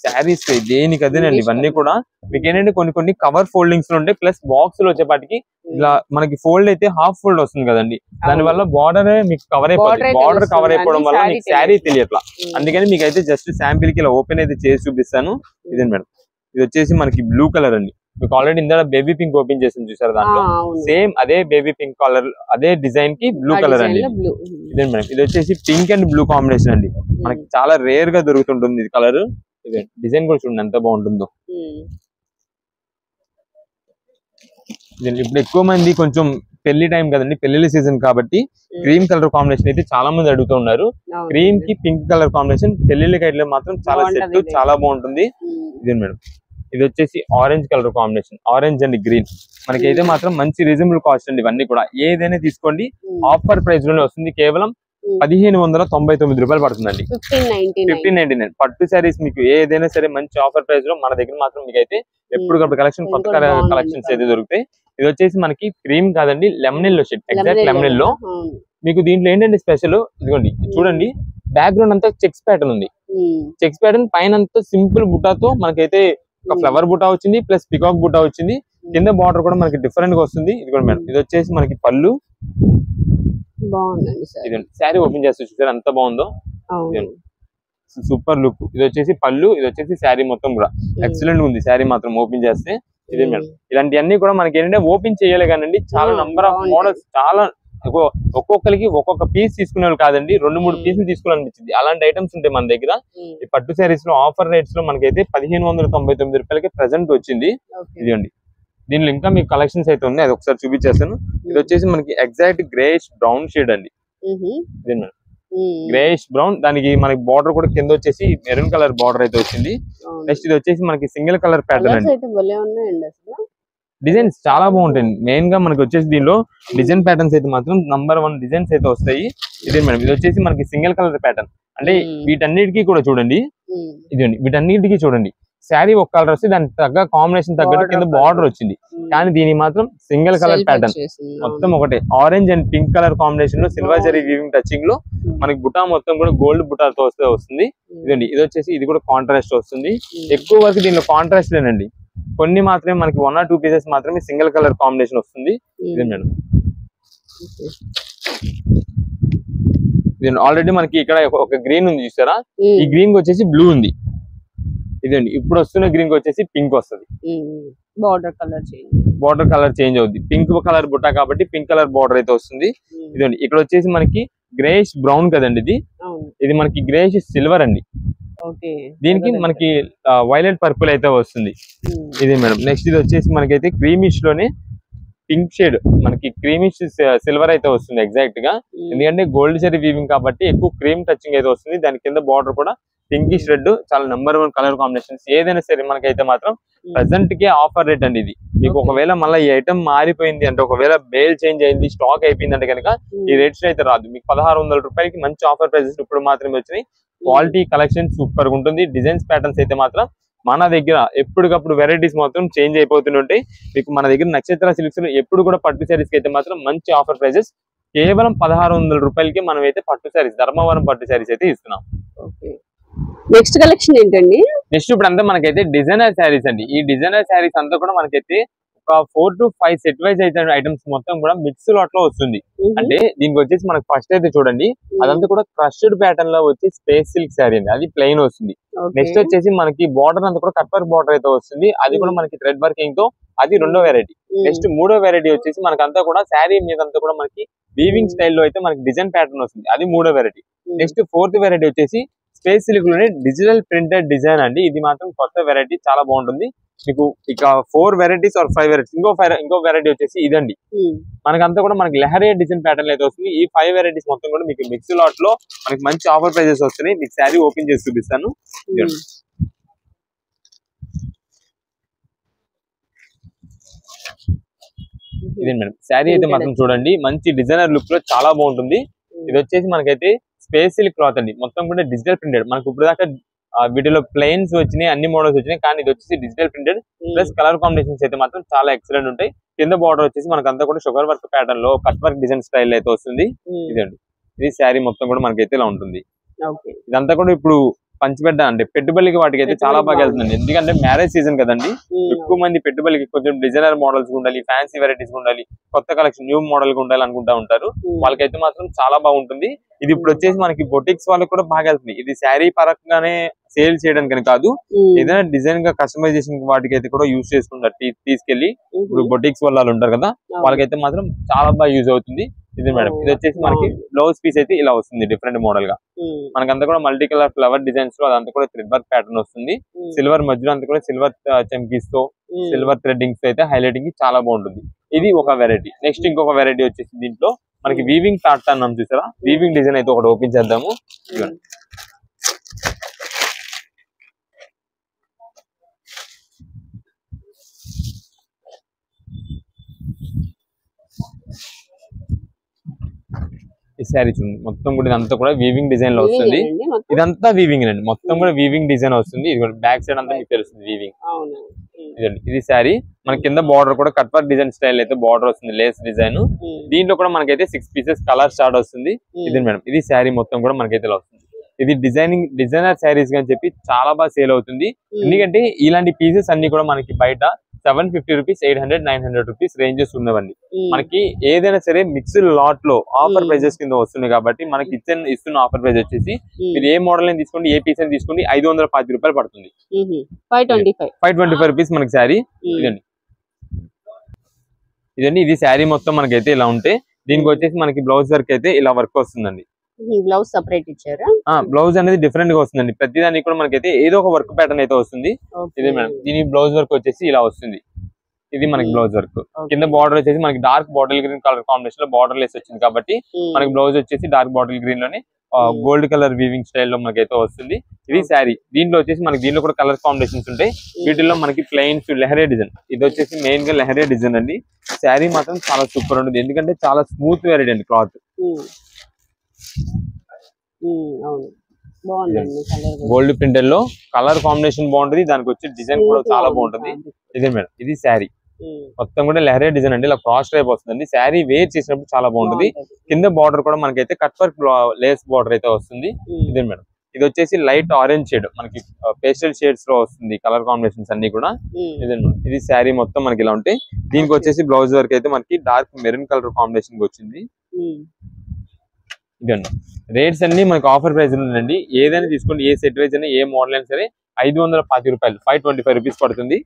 శారీస్ దేనికి అదేనండి. ఇవన్నీ కూడా మీకు ఏంటంటే కొన్ని కవర్ ఫోల్డింగ్స్ లో ఉంటాయి, ప్లస్ బాక్స్ లో వచ్చేపాటికి ఇలా మనకి ఫోల్డ్ అయితే హాఫ్ ఫోల్డ్ వస్తుంది కదండి. దాని వల్ల బార్డర్ మీకు కవర్ అయిపోతుంది. బార్డర్ కవర్ అయిపోవడం వల్ల మీకు శారీ తెలియట్లా. అందుకని మీకు అయితే జస్ట్ శాంపిల్ కి ఇలా ఓపెన్ అయితే చేసి చూపిస్తాను. ఇదే మేడం, ఇది వచ్చేసి మనకి బ్లూ కలర్ అండి. మీకు ఆల్రెడీ ఇందా బేబీ పింక్ ఓపెన్ చేసింది చూసారు, దాంట్లో సేమ్ అదే బేబీ పింక్ కలర్ అదే డిజైన్ కి బ్లూ కలర్ అండి. ఇదే మేడం, ఇది వచ్చేసి పింక్ అండ్ బ్లూ కాంబినేషన్ అండి. మనకి చాలా రేర్ గా దొరుకుతుంటుంది ఇది కలర్. ఇదే డిజైన్ కూడా చూడండి ఎంత బాగుంటుందో. ఇప్పుడు ఎక్కువ మంది కొంచెం పెళ్లి టైం కదండి, పెళ్లి సీజన్ కాబట్టి క్రీమ్ కలర్ కాంబినేషన్ అయితే చాలా మంది అడుగుతూ ఉన్నారు. క్రీమ్ కి పింక్ కలర్ కాంబినేషన్ పెళ్లిళ్ళకి అయితే మాత్రం చాలా సెట్, చాలా బాగుంటుంది. ఇదే మేడం, ఇది వచ్చేసి orange colour combination, orange and green. మనకైతే మాత్రం మంచి రీజనబుల్ కాస్ట్ అండి. ఇవన్నీ కూడా ఏదైనా తీసుకోండి ఆఫర్ ప్రైస్ లోనే వస్తుంది. కేవలం 1599 రూపాయలు పడుతుందండి. 1599 పట్టు శారీస్ మీకు ఏదైనా సరే మంచి ఆఫర్ ప్రైస్ లో మన దగ్గర మాత్రం మీకు అయితే ఎప్పటికప్పుడు కలెక్షన్ కొత్త కలెక్షన్స్ అయితే దొరుకుతాయి. ఇది వచ్చేసి మనకి క్రీమ్ కాదండి, lemon yellow shade, exact lemon yellow. మీకు దీంట్లో ఏంటంటే స్పెషల్ ఇదిగోండి చూడండి, బ్యాక్గ్రౌండ్ అంతా చెక్స్ ప్యాటర్న్ ఉంది. చెక్స్ ప్యాటర్న్ పైన అంతా సింపుల్ బుటాతో మనకైతే ఒక ఫ్లవర్ బుటా వచ్చింది, ప్లస్ పికాక్ బుటా వచ్చింది. కింద బార్డర్ కూడా మనకి డిఫరెంట్ గా వస్తుంది. ఇది కూడా మేడం, ఇది వచ్చేసి మనకి పళ్ళు. శారీ ఓపెన్ చేస్తే చూసారు ఎంత బాగుందో, సూపర్ లుక్. ఇది వచ్చేసి పళ్ళు, ఇది వచ్చేసి శారీ మొత్తం కూడా ఎక్సలెంట్ ఉంది. శారీ మాత్రం ఓపెన్ చేస్తే ఇదే మేడం. ఇలాంటివన్నీ కూడా మనకి ఏంటంటే ఓపెన్ చేయాలి కానండి, చాలా నంబర్ ఆఫ్ మోడల్స్, చాలా ఒక్కొక్కరికి ఒక్కొక్క పీస్ తీసుకునే వాళ్ళు కాదండి, 2-3 పీసులు తీసుకోవాలనిపించింది. అలాంటి ఐటమ్స్ ఉంటాయి మన దగ్గర. ఈ పట్టు శారీస్ లో ఆఫర్ రేట్స్ లో మనకైతే 1599 రూపాయలకి ప్రెసెంట్ వచ్చింది. ఇదండి, దీనిలో ఇంకా మీకు కలెక్షన్స్ అయితే ఉన్నాయి, అది ఒకసారి చూపించేస్తాను. ఇది వచ్చేసి మనకి ఎగ్జాక్ట్ గ్రేష్ బ్రౌన్ షేడ్ అండి. ఇదే మేడం, గ్రేష్ బ్రౌన్, దానికి మనకి బార్డర్ కూడా కింద వచ్చేసి మెరూన్ కలర్ బార్డర్ అయితే వచ్చింది. నెక్స్ట్ ఇది వచ్చేసి మనకి సింగిల్ కలర్ ప్యాటర్న్ అండి. డిజైన్స్ చాలా బాగుంటాయి. మెయిన్ గా మనకి వచ్చేసి దీనిలో డిజైన్ ప్యాటర్న్స్ అయితే మాత్రం నంబర్ 1 డిజైన్స్ అయితే వస్తాయి. ఇదే మేడం, ఇది వచ్చేసి మనకి సింగిల్ కలర్ ప్యాటర్న్. అంటే వీటన్నిటికీ కూడా చూడండి, ఇదండి వీటన్నిటికీ చూడండి శారీ ఒక కలర్ వస్తే దానికి తగ్గ కాంబినేషన్ తగ్గట్టు కింద బార్డర్ వచ్చింది. కానీ దీనికి మాత్రం సింగిల్ కలర్ ప్యాటర్న్ మొత్తం ఒకటే orange and pink colour combination లో సిల్వర్ జరీ వీవింగ్ టచింగ్ లో మనకి బుటా మొత్తం కూడా గోల్డ్ బుటాతో వస్తుంది. ఇదండి, ఇది వచ్చేసి ఇది కూడా కాంట్రాస్ట్ వస్తుంది. ఎక్కువ వరకు దీనిలో కాంట్రాస్ట్ లేనండి, కొన్ని మాత్రమే మనకి 1 or 2 పీసెస్ మాత్రమే సింగిల్ కలర్ కాంబినేషన్ వస్తుంది. ఇదే మేడం, ఆల్రెడీ మనకి ఇక్కడ ఒక గ్రీన్ ఉంది చూసారా, ఈ గ్రీన్ వచ్చేసి బ్లూ ఉంది. ఇదండి, ఇప్పుడు వస్తున్న గ్రీన్ వచ్చేసి పింక్ వస్తుంది. బార్డర్ కలర్ చేంజ్ అవుతుంది. పింక్ కలర్ బుట్ట కాబట్టి పింక్ కలర్ బార్డర్ అయితే వస్తుంది. ఇదండి, ఇక్కడ వచ్చేసి మనకి గ్రేష్ బ్రౌన్ కదండి, ఇది మనకి గ్రేష్ సిల్వర్ అండి. దీనికి మనకి వైలెట్ పర్పుల్ అయితే వస్తుంది. ఇది మేడం, నెక్స్ట్ ఇది వచ్చేసి మనకైతే క్రీమిష్ లోనే పింక్ షేడ్, మనకి క్రీమిష్ సిల్వర్ అయితే వస్తుంది ఎగ్జాక్ట్ గా. ఎందుకంటే గోల్డ్ జరీ వీవింగ్ కాబట్టి ఎక్కువ క్రీమ్ టచింగ్ అయితే వస్తుంది. దాని కింద బార్డర్ కూడా పింకిష్ రెడ్ చాలా నెంబర్ 1 కలర్ కాంబినేషన్స్. ఏదైనా సరే మనకైతే మాత్రం ప్రెసెంట్ కి ఆఫర్ రేట్ అండి ఇది. మీకు ఒకవేళ మళ్ళీ ఈ ఐటమ్ మారిపోయింది అంటే, ఒకవేళ బేల్ చేంజ్ అయింది, స్టాక్ అయిపోయింది అంటే కనుక ఈ రేట్స్ అయితే రాదు. మీకు 1600 రూపాయలకి మంచి ఆఫర్ ప్రైసెస్ ఇప్పుడు మాత్రమే వచ్చినాయి. క్వాలిటీ కలెక్షన్ సూపర్ గా ఉంటుంది. డిజైన్స్ ప్యాటర్న్స్ అయితే మాత్రం మన దగ్గర ఎప్పటికప్పుడు వెరైటీస్ మాత్రం చేంజ్ అయిపోతుంటాయి. మీకు మన దగ్గర నక్షత్ర సిల్క్స్ లో ఎప్పుడు కూడా పట్టు శారీస్ కి అయితే మాత్రం మంచి ఆఫర్ ప్రైసెస్. కేవలం 1600 రూపాయలకి మనం అయితే పట్టు శారీస్, ధర్మవరం పట్టు శారీస్ అయితే ఇస్తున్నాం. నెక్స్ట్ కలెక్షన్ ఏంటండి? నెక్స్ట్ ఇప్పుడు అంతా మనకైతే డిజైనర్ శారీస్ అండి. ఈ డిజైనర్ శారీస్ అంతా కూడా మనకైతే ఒక 4 to 5 సెట్ వైజ్ అయితే ఐటమ్స్ మొత్తం కూడా మిక్స్ లాట్ లో వస్తుంది. అంటే దీనికి వచ్చేసి మనకి ఫస్ట్ అయితే చూడండి, అదంతా కూడా క్రష్డ్ ప్యాటర్న్ లో వచ్చి స్పేస్ సిల్క్ శారీ అండి. అది ప్లెయిన్ వస్తుంది. నెక్స్ట్ వచ్చేసి మనకి బార్డర్ అంతా కూడా కట్ వర్క్ బార్డర్ అయితే వస్తుంది. అది కూడా మనకి థ్రెడ్ వర్కింగ్ తో, అది రెండో వెరైటీ. నెక్స్ట్ మూడో వెరైటీ వచ్చేసి మనకంతా కూడా శారీ మీద అంతా కూడా మనకి వీవింగ్ స్టైల్లో అయితే మనకి డిజైన్ ప్యాటర్న్ వస్తుంది. అది మూడో వెరైటీ. నెక్స్ట్ ఫోర్త్ వెరైటీ వచ్చేసి స్పేస్ సిల్క్ లోనే డిజిటల్ ప్రింటెడ్ డిజైన్ అండి. ఇది మాత్రం కొత్త వెరైటీ, చాలా బాగుంటుంది. మీకు ఇక 4 వెరైటీస్ ఆర్ 5 వెరైటీస్. ఇంకో వెరైటీ వచ్చేసి ఇదండి. మనకంతా కూడా మనకి లెహరియా డిజైన్ ప్యాటర్న్ అయితే వస్తుంది. ఈ 5 వెరైటీస్ మొత్తం కూడా మీకు మిక్స్ లాట్ లో మనకి మంచి ఆఫర్ ప్రైజెస్ వస్తున్నాయి. మీకు శారీ ఓపెన్ చేసి చూపిస్తాను. ఇదే మేడం శారీ అయితే మాత్రం చూడండి, మంచి డిజైనర్ లుక్ లో చాలా బాగుంటుంది. ఇది వచ్చేసి మనకైతే స్పేస్ సిల్క్ క్లాత్ అండి. మొత్తం కూడా డిజిటల్ ప్రింటెడ్. మనకు ఇప్పుడు దాకా వీటిలో ప్లెయిన్స్ వచ్చినాయి, అన్ని మోడల్స్ వచ్చినాయి, కానీ ఇది వచ్చేసి digital printed plus colour combinations అయితే మాత్రం చాలా ఎక్సలెంట్ ఉంటాయి. కింద బార్డర్ వచ్చేసి మనకంతా కూడా షుగర్ వర్క్ ప్యాటర్న్ లో కట్ వర్క్ డిజైన్ స్టైల్ అయితే వస్తుంది. ఇదండి, ఇది శారీ మొత్తం కూడా మనకైతే ఇలా ఉంటుంది. ఇదంతా కూడా ఇప్పుడు పంచిపెట్ట అంటే పెట్టుబడికి వాటికి అయితే చాలా బాగా వెళ్తుందండి. ఎందుకంటే మ్యారేజ్ సీజన్ కదండి, ఎక్కువ మంది పెట్టుబడికి కొంచెం డిజైనర్ మోడల్స్ ఉండాలి, ఫ్యాన్సీ వెరైటీస్ ఉండాలి, కొత్త కలెక్షన్ న్యూ మోడల్ గా ఉండాలి అనుకుంటా ఉంటారు. వాళ్ళకైతే మాత్రం చాలా బాగుంటుంది. ఇది ఇప్పుడు వచ్చేసి మనకి బొటిక్స్ వాళ్ళకి కూడా బాగా వెళ్తుంది. ఇది శారీ పరంగానే సేల్ చేయడానికి కాదు, ఏదైనా డిజైన్ గా కస్టమైజేషన్ వాటికి అయితే కూడా యూజ్ చేసుకుంటారు. తీసుకెళ్లి ఇప్పుడు బొటిక్స్ వాళ్ళు ఉంటారు కదా, వాళ్ళకైతే మాత్రం చాలా బాగా యూజ్ అవుతుంది. ఇది మేడం, ఇది వచ్చేసి మనకి బ్లౌజ్ పీస్ అయితే ఇలా వస్తుంది డిఫరెంట్ మోడల్ గా. మనకంతా కూడా మల్టీ కలర్ ఫ్లవర్ డిజైన్స్ లో అదంతా కూడా థ్రెడ్ వర్క్ ప్యాటర్న్ వస్తుంది. సిల్వర్ మధ్యలో అంతా కూడా సిల్వర్ చమ్కీస్ తో, సిల్వర్ థ్రెడ్డింగ్స్ అయితే హైలైటింగ్ చాలా బాగుంటుంది. ఇది ఒక వెరైటీ. నెక్స్ట్ ఇంకొక వెరైటీ వచ్చేసి దీంట్లో మనకి వీవింగ్ టాట్ అన్నాం చూసారా, వీవింగ్ డిజైన్ అయితే ఒకటి ఓపెన్ చేద్దాము. ఈ శారీ చూడండి, మొత్తం కూడా ఇదంతా కూడా వీవింగ్ డిజైన్ లో వస్తుంది. ఇదంతా వీవింగ్ అండి, మొత్తం కూడా వీవింగ్ డిజైన్ వస్తుంది. ఇది బ్యాక్ సైడ్ అంతా మీకు తెలుస్తుంది వీవింగ్. ఇదండి, ఇది శారీ. మన కింద బార్డర్ కూడా కట్ వర్క్ డిజైన్ స్టైల్ అయితే బార్డర్ వస్తుంది, లేస్ డిజైన్. దీంట్లో కూడా మనకైతే 6 పీసెస్ కలర్ స్టార్ట్ వస్తుంది. ఇది మేడం, ఇది శారీ మొత్తం కూడా మనకైతే ఇలా వస్తుంది. ఇది డిజైనర్ శారీస్ అని చెప్పి చాలా బాగా సేల్ అవుతుంది. ఎందుకంటే ఇలాంటి పీసెస్ అన్ని కూడా మనకి బయట 750 రూపీస్, 800, 900 రూపీస్ రేంజెస్ ఉన్నవండి. మనకి ఏదైనా సరే మిక్స్డ్ లాట్ లో ఆఫర్ ప్రైజెస్ కింద వస్తుంది కాబట్టి మనకి ఇస్తున్న ఆఫర్ ప్రైస్ వచ్చేసి మీరు ఏ మోడల్ అని తీసుకోండి, ఏ పీస్ అని తీసుకోండి, 540 రూపాయలు పడుతుంది. 525 రూపీస్ మనకి శారీ. ఇదండి, ఇది శారీ మొత్తం మనకైతే ఇలా ఉంటే, దీనికి వచ్చేసి మనకి బ్లౌజ్ వర్క్ అయితే ఇలా వర్క్ వస్తుందండి. బ్లౌజ్ సెపరేట్ ఇచ్చారా? బ్లౌజ్ అనేది డిఫరెంట్ గా వస్తుందండి. ప్రతి దానికి కూడా మనకైతే ఏదో ఒక వర్క్ ప్యాటర్న్ అయితే వస్తుంది. ఇదే మేడం, దీని బ్లౌజ్ వర్క్ వచ్చేసి ఇలా వస్తుంది. ఇది మనకి బ్లౌజ్ వర్క్. కింద బార్డర్ వచ్చేసి మనకి dark bottle green colour combination లో బార్డర్ లెస్ వచ్చింది కాబట్టి మనకి బ్లౌజ్ వచ్చేసి డార్క్ బాటిల్ గ్రీన్ లోనే గోల్డ్ కలర్ వీవింగ్ స్టైల్ లో మనకైతే వస్తుంది. ఇది శారీ. దీంట్లో వచ్చేసి మనకి దీంట్లో కూడా కలర్ కాంబినేషన్స్ ఉంటాయి. వీటిల్లో మనకి ప్లెయిన్స్ లెహరియా డిజైన్, ఇది వచ్చేసి మెయిన్ గా లెహరియా డిజైన్ అండి. శారీ మాత్రం చాలా సూపర్ ఉంటుంది, ఎందుకంటే చాలా స్మూత్ వెరైటీ అండి క్లాత్. గోల్డ్ ప్రింటెడ్ లో కలర్ కాంబినేషన్ బాగుంటుంది, దానికి వచ్చే డిజైన్ కూడా చాలా బాగుంటుంది. ఇదే మేడం, ఇది శారీ మొత్తం కూడా లెహరియా డిజైన్ అండి, ఇలా క్రాస్ టైప్ వస్తుంది. శారీ వేర్ చేసినప్పుడు చాలా బాగుంటుంది. కింద బార్డర్ కూడా మనకైతే కట్ వర్క్ లేస్ బార్డర్ అయితే వస్తుంది. ఇదే మేడం, ఇది వచ్చేసి లైట్ ఆరెంజ్ షేడ్, మనకి పేస్టల్ షేడ్స్ లో వస్తుంది కలర్ కాంబినేషన్స్ అన్ని కూడా. ఇదే ఇది శారీ మొత్తం మనకి ఇలా ఉంటాయి. దీనికి వచ్చేసి బ్లౌజ్ వర్క్ అయితే మనకి డార్క్ మెరూన్ కలర్ కాంబినేషన్ వచ్చింది. ఇదండి, రేట్స్ అన్ని మనకి ఆఫర్ ప్రైస్ ఉందండి. ఏదైనా తీసుకోండి, ఏ సెట్ వైజ్ అయినా, ఏ మోడల్ అయినా సరే 540 రూపాయలు, 525 రూపీస్ పడుతుంది.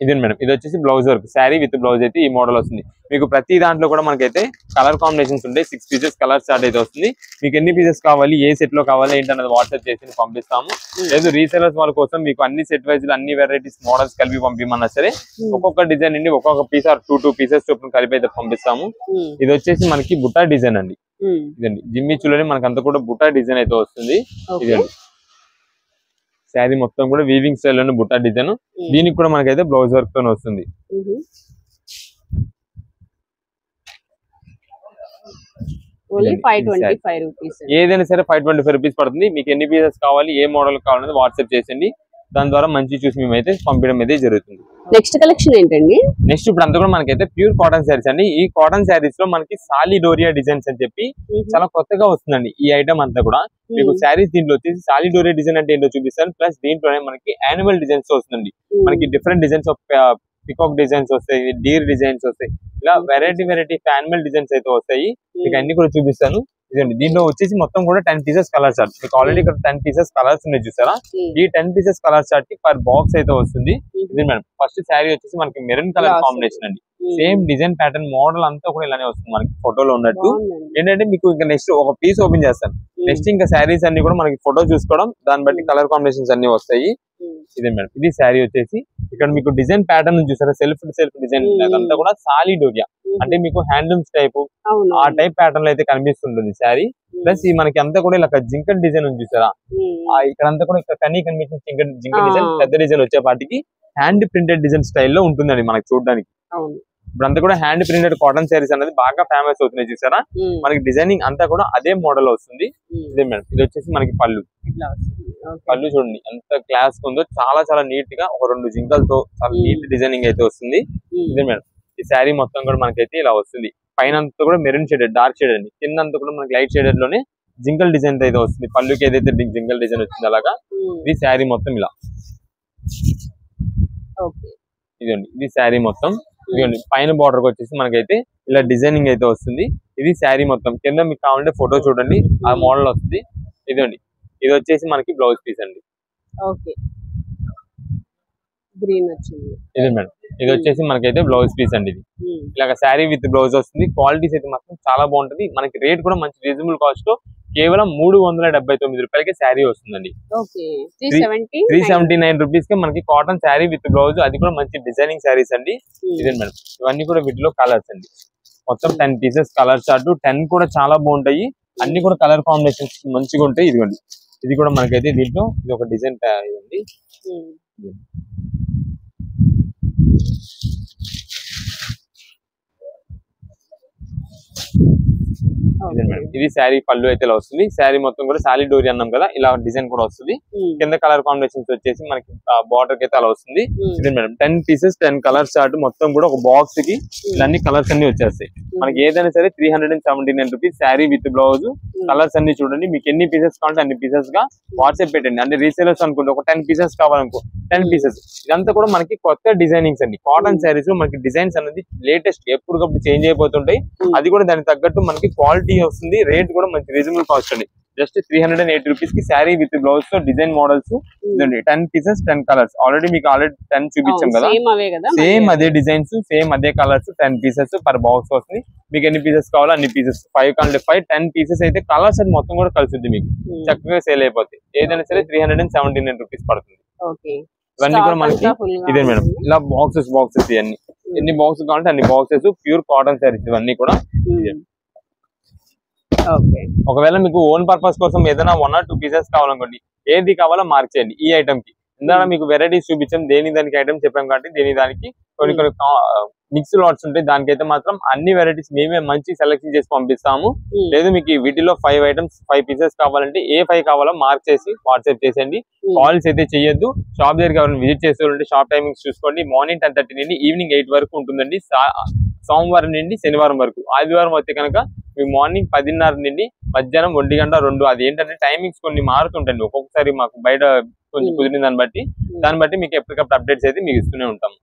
ఇదే మేడం, ఇది వచ్చేసి blouse work sari with blouse అయితే ఈ మోడల్ వస్తుంది. మీకు ప్రతి దాంట్లో కూడా మనకైతే కలర్ కాంబినేషన్స్ ఉంటాయి. 6 పీసెస్ కలర్ స్టార్ట్ అయితే వస్తుంది. మీకు ఎన్ని పీసెస్ కావాలి, ఏ సెట్ లో కావాలి ఏంటన్నది వాట్సాప్ చేసి పంపిస్తాము. లేదు రీసెలర్స్ వాళ్ళ కోసం మీకు అన్ని సెట్ వైజ్ అన్ని వెరైటీస్ మోడల్స్ కలిపి పంపిమన్నా సరే ఒక్కొక్క డిజైన్ అండి, ఒక్కొక్క పీస్ ఆర్ 2 పీసెస్ చొప్పున కలిపి అయితే పంపిస్తాము. ఇది వచ్చేసి మనకి బుట్టా డిజైన్ అండి. ఇదండి, జిమ్మిచ్చులోనే మనకి అంతా కూడా బుట్టా డిజైన్ అయితే వస్తుంది. ఇదండి, శారీ మొత్తం కూడా వీవింగ్ స్టైల్ లోనే బుట్టా డిజైన్. దీనికి కూడా మనకైతే బ్లౌజ్ వర్క్ తో వస్తుంది. Only 525 rupees. ఏదైనా సరే 525 రూపీస్ పడుతుంది. మీకు ఎన్ని పీసెస్ కావాలి, ఏ మోడల్ కావాలనేది వాట్సాప్ చేసండి. దాని ద్వారా మంచి చూసి మేమైతే పంపించడం అయితే జరుగుతుంది. నెక్స్ట్ కలెక్షన్ ఏంటండి? నెక్స్ట్ ఇప్పుడు అంతా కూడా మనకైతే ప్యూర్ కాటన్ శారీస్ అండి. ఈ కాటన్ శారీస్ లో మనకి సాలిడోరియా డిజైన్స్ అని చెప్పి చాలా కొత్తగా వస్తుందండి ఈ ఐటమ్ అంతా కూడా. మీకు శారీస్ దీంట్లో వచ్చేసి సాలిడోరియా డిజైన్ అంటే ఏంటో చూపిస్తాను. ప్లస్ దీంట్లోనే మనకి యానిమల్ డిజైన్స్ వస్తుందండి. మనకి different designs of peacock designs వస్తాయి, డీర్ డిజైన్స్ వస్తాయి, ఇలా వెరైటీ యానిమల్ డిజైన్స్ అయితే వస్తాయి. మీకు అన్ని కూడా చూపిస్తాను. ఇదండి దీంట్లో వచ్చేసి మొత్తం కూడా 10 పీసెస్ కలర్ చార్ట్. మీకు ఆల్రెడీ ఇక్కడ 10 పీసెస్ కలర్స్ ఉన్నాయి చూసారా. ఈ 10 పీసెస్ కలర్ చార్ట్ కి పర్ బాక్స్ అయితే వస్తుంది. ఇది మేడం ఫస్ట్ శారీ వచ్చేసి మనకి మెరూన్ కలర్ కాంబినేషన్ అండి. సేమ్ డిజైన్ ప్యాటర్న్ మోడల్ అంతా కూడా ఇలానే వస్తుంది మనకి ఫోటోలో ఉన్నట్టు. ఏంటంటే మీకు ఇంకా నెక్స్ట్ ఒక పీస్ ఓపెన్ చేస్తాను. నెక్స్ట్ ఇంకా శారీస్ అన్ని కూడా మనకి ఫోటో చూసుకోవడం, దాన్ని బట్టి కలర్ కాంబినేషన్స్ అన్ని వస్తాయి. ఇదే మేడం ఇది శారీ వచ్చేసి ఇక్కడ మీకు డిజైన్ ప్యాటర్న్ చూసారా, సెల్ఫ్ డిజైన్ అదంతా కూడా సాలిడోరియా అంటే మీకు హ్యాండ్లూమ్స్ టైప్ ఆ టైప్ ప్యాటర్న్ లో అయితే కనిపిస్తుంటుంది శారీ. ప్లస్ ఈ మనకి అంతా కూడా ఇలా జింకల్ డిజైన్ ఉంది చూసారా, ఇక్కడ అంతా కూడా ఇక్కడ కనీ కనిపించిన జింకల్ డిజైన్ పెద్ద డిజైన్ వచ్చేపాటికి హ్యాండ్ ప్రింటెడ్ డిజైన్ స్టైల్లో ఉంటుందండి మనకి చూడడానికి. ఇప్పుడు అంతా కూడా హ్యాండ్ ప్రింటెడ్ కాటన్ శారీస్ అనేది బాగా ఫేమస్ అవుతున్నాయి చూసారా. మనకి డిజైనింగ్ అంతా కూడా అదే మోడల్ వస్తుంది. ఇదే మేడం ఇది వచ్చేసి మనకి పళ్ళు చూడండి ఎంత క్లాస్ ఉందో, చాలా నీట్ గా ఒక 2 జింకలతో చాలా నీట్ డిజైనింగ్ అయితే వస్తుంది. ఇదే మేడం ఈ శారీ మొత్తం కూడా మనకైతే ఇలా వస్తుంది. పైన అంతా కూడా మెరూన్ షేడెడ్ డార్క్ షేడ్ అండి, కింద అంతా కూడా మనకి లైట్ షేడెడ్ లోనే జింకల్ డిజైన్ అయితే వస్తుంది. పళ్ళుకి ఏదైతే జింకల్ డిజైన్ వచ్చింది అలాగా ఇది శారీ మొత్తం ఇలా. ఇదండి ఇది శారీ మొత్తం. ఇదిగోండి పైన బార్డర్ కి వచ్చేసి మనకైతే ఇలా డిజైనింగ్ అయితే వస్తుంది. ఇది శారీ మొత్తం. కింద మీకు కావాలంటే ఫోటో చూడండి ఆ మోడల్ వస్తుంది. ఇదండి ఇది వచ్చేసి మనకి బ్లౌజ్ పీస్ అండి. ఇది మేడం ఇది వచ్చేసి మనకైతే బ్లౌజ్ పీస్ అండి. ఇది ఇలాగ శారీ విత్ బ్లౌజ్ వస్తుంది. క్వాలిటీస్ అయితే మాత్రం చాలా బాగుంటది. మనకి రేట్ కూడా మంచి రీజనబుల్ కాస్ట్ లో కేవలం 379 రూపాయలకి శారీ వస్తుందండి. 379 రూపీస్ కి మనకి కాటన్ శారీ విత్ బ్లౌజ్, అది కూడా మంచి డిజైనింగ్ శారీస్ అండి. ఇదే మేడం ఇవన్నీ కూడా వీటిలో కలర్స్ అండి. మొత్తం 10 పీసెస్ కలర్ చార్ట్ 10 కూడా చాలా బాగుంటాయి. అన్ని కూడా కలర్ కాంబినేషన్స్ మంచిగా ఉంటాయి. ఇదిగోండి ఇది కూడా మనకైతే దీంట్లో ఇది ఒక డిజైన్ ఇదండి. ఇది శారీ పళ్ళు అయితే ఇలా వస్తుంది. శారీ మొత్తం కూడా సాలిడోరియా అన్నాం కదా, ఇలా డిజైన్ కూడా వస్తుంది. కింద కలర్ కాంబినేషన్స్ వచ్చేసి మనకి బార్డర్ కి అయితే అలా వస్తుంది. ఇది మేడం 10 పీసెస్ 10 కలర్స్ చార్ట్ మొత్తం కూడా ఒక బాక్స్ కి ఇవన్నీ కలర్స్ అన్ని వచ్చేస్తాయి. మనకి ఏదైనా సరే 379 rupees sari with blouse. Colours అన్ని చూడండి, మీకు ఎన్ని పీసెస్ కావాలంటే అన్ని పీసెస్ గా వాట్సాప్ పెట్టండి. అంటే రీసేలర్స్ అనుకుంటే ఒక 10 పీసెస్ కావాలనుకో 10 పీసెస్. ఇదంతా కూడా మనకి కొత్త డిజైనింగ్స్ అండి. కాటన్ శారీస్ లో మనకి డిజైన్స్ అనేది లేటెస్ట్ ఎప్పటికప్పుడు చేంజ్ అయిపోతుంటాయి. అది కూడా దానికి తగ్గట్టు మనకి క్వాలిటీ వస్తుంది. రేట్ కూడా మంచి రీజనబుల్ కాస్ట్ అండి. జస్ట్ 380 రూపీస్ కి శారీ విత్ బ్లౌజ్ తో డిజైన్ మోడల్స్ 10 పీసెస్ 10 కలర్స్. మీకు ఆల్రెడీ 10 చూపించాం కదా, సేమ్ అదే డిజైన్స్ సేమ్ అదే కలర్స్ 10 పీసెస్ పర్ బాక్స్ వస్తుంది. మీకు ఎన్ని పీసెస్ కావాలో అన్ని పీసెస్ 5 కావాలంటే 5 10 పీసెస్ అయితే కలర్స్ అది మొత్తం కూడా కలిసి మీకు చక్కగా సేల్ అయిపోతాయి. ఏదైనా సరే 379 రూపీస్ పడుతుంది. ఇవన్నీ కూడా మనకి ఇదే మేడం ఇలా బాక్సెస్ ఇవన్నీ ఎన్ని బాక్స్ కావాలంటే అన్ని బాక్సెస్ ప్యూర్ కాటన్ శారీస్ ఇవన్నీ కూడా. ఒకవేళ మీకు ఓన్ పర్పస్ కోసం ఏదైనా 1 or 2 పీసెస్ కావాలనుకోండి, ఏది కావాలో మార్క్ చేయండి. ఈ ఐటమ్ కి ఇందాక మీకు వెరైటీస్ చూపించాం, దానికి ఐటమ్ చెప్పాం కాబట్టి దానికి కొన్ని మిక్స్ లాట్స్ ఉంటాయి. దానికైతే మాత్రం అన్ని వెరైటీస్ మేమే మంచి సెలెక్షన్ చేసి పంపిస్తాము. లేదు మీకు వీటిలో 5 ఐటమ్స్ 5 పీసెస్ కావాలంటే ఏ 5 కావాలో మార్క్ చేసి వాట్సాప్ చేసేయండి. కాల్స్ అయితే చేయొద్దు. షాప్ దగ్గరికి ఎవరైనా విజిట్ చేసేవాళ్ళంటే షాప్ టైమింగ్స్ చూసుకోండి. మార్నింగ్ 10:30 నుండి ఈవినింగ్ 8 వరకు ఉంటుందండి. సోమవారం నుండి శనివారం వరకు. ఆదివారం అయితే కనుక మీకు మార్నింగ్ 10:30 నుండి మధ్యాహ్నం 1 గంట 2. అది ఏంటంటే టైమింగ్స్ కొన్ని మారుతుంటండి. ఒక్కొక్కసారి మాకు బయట కొంచెం కుదిరిన దాన్ని బట్టి మీకు ఎప్పటికప్పుడు అప్డేట్స్ అయితే మీకు ఇస్తూనే ఉంటాం.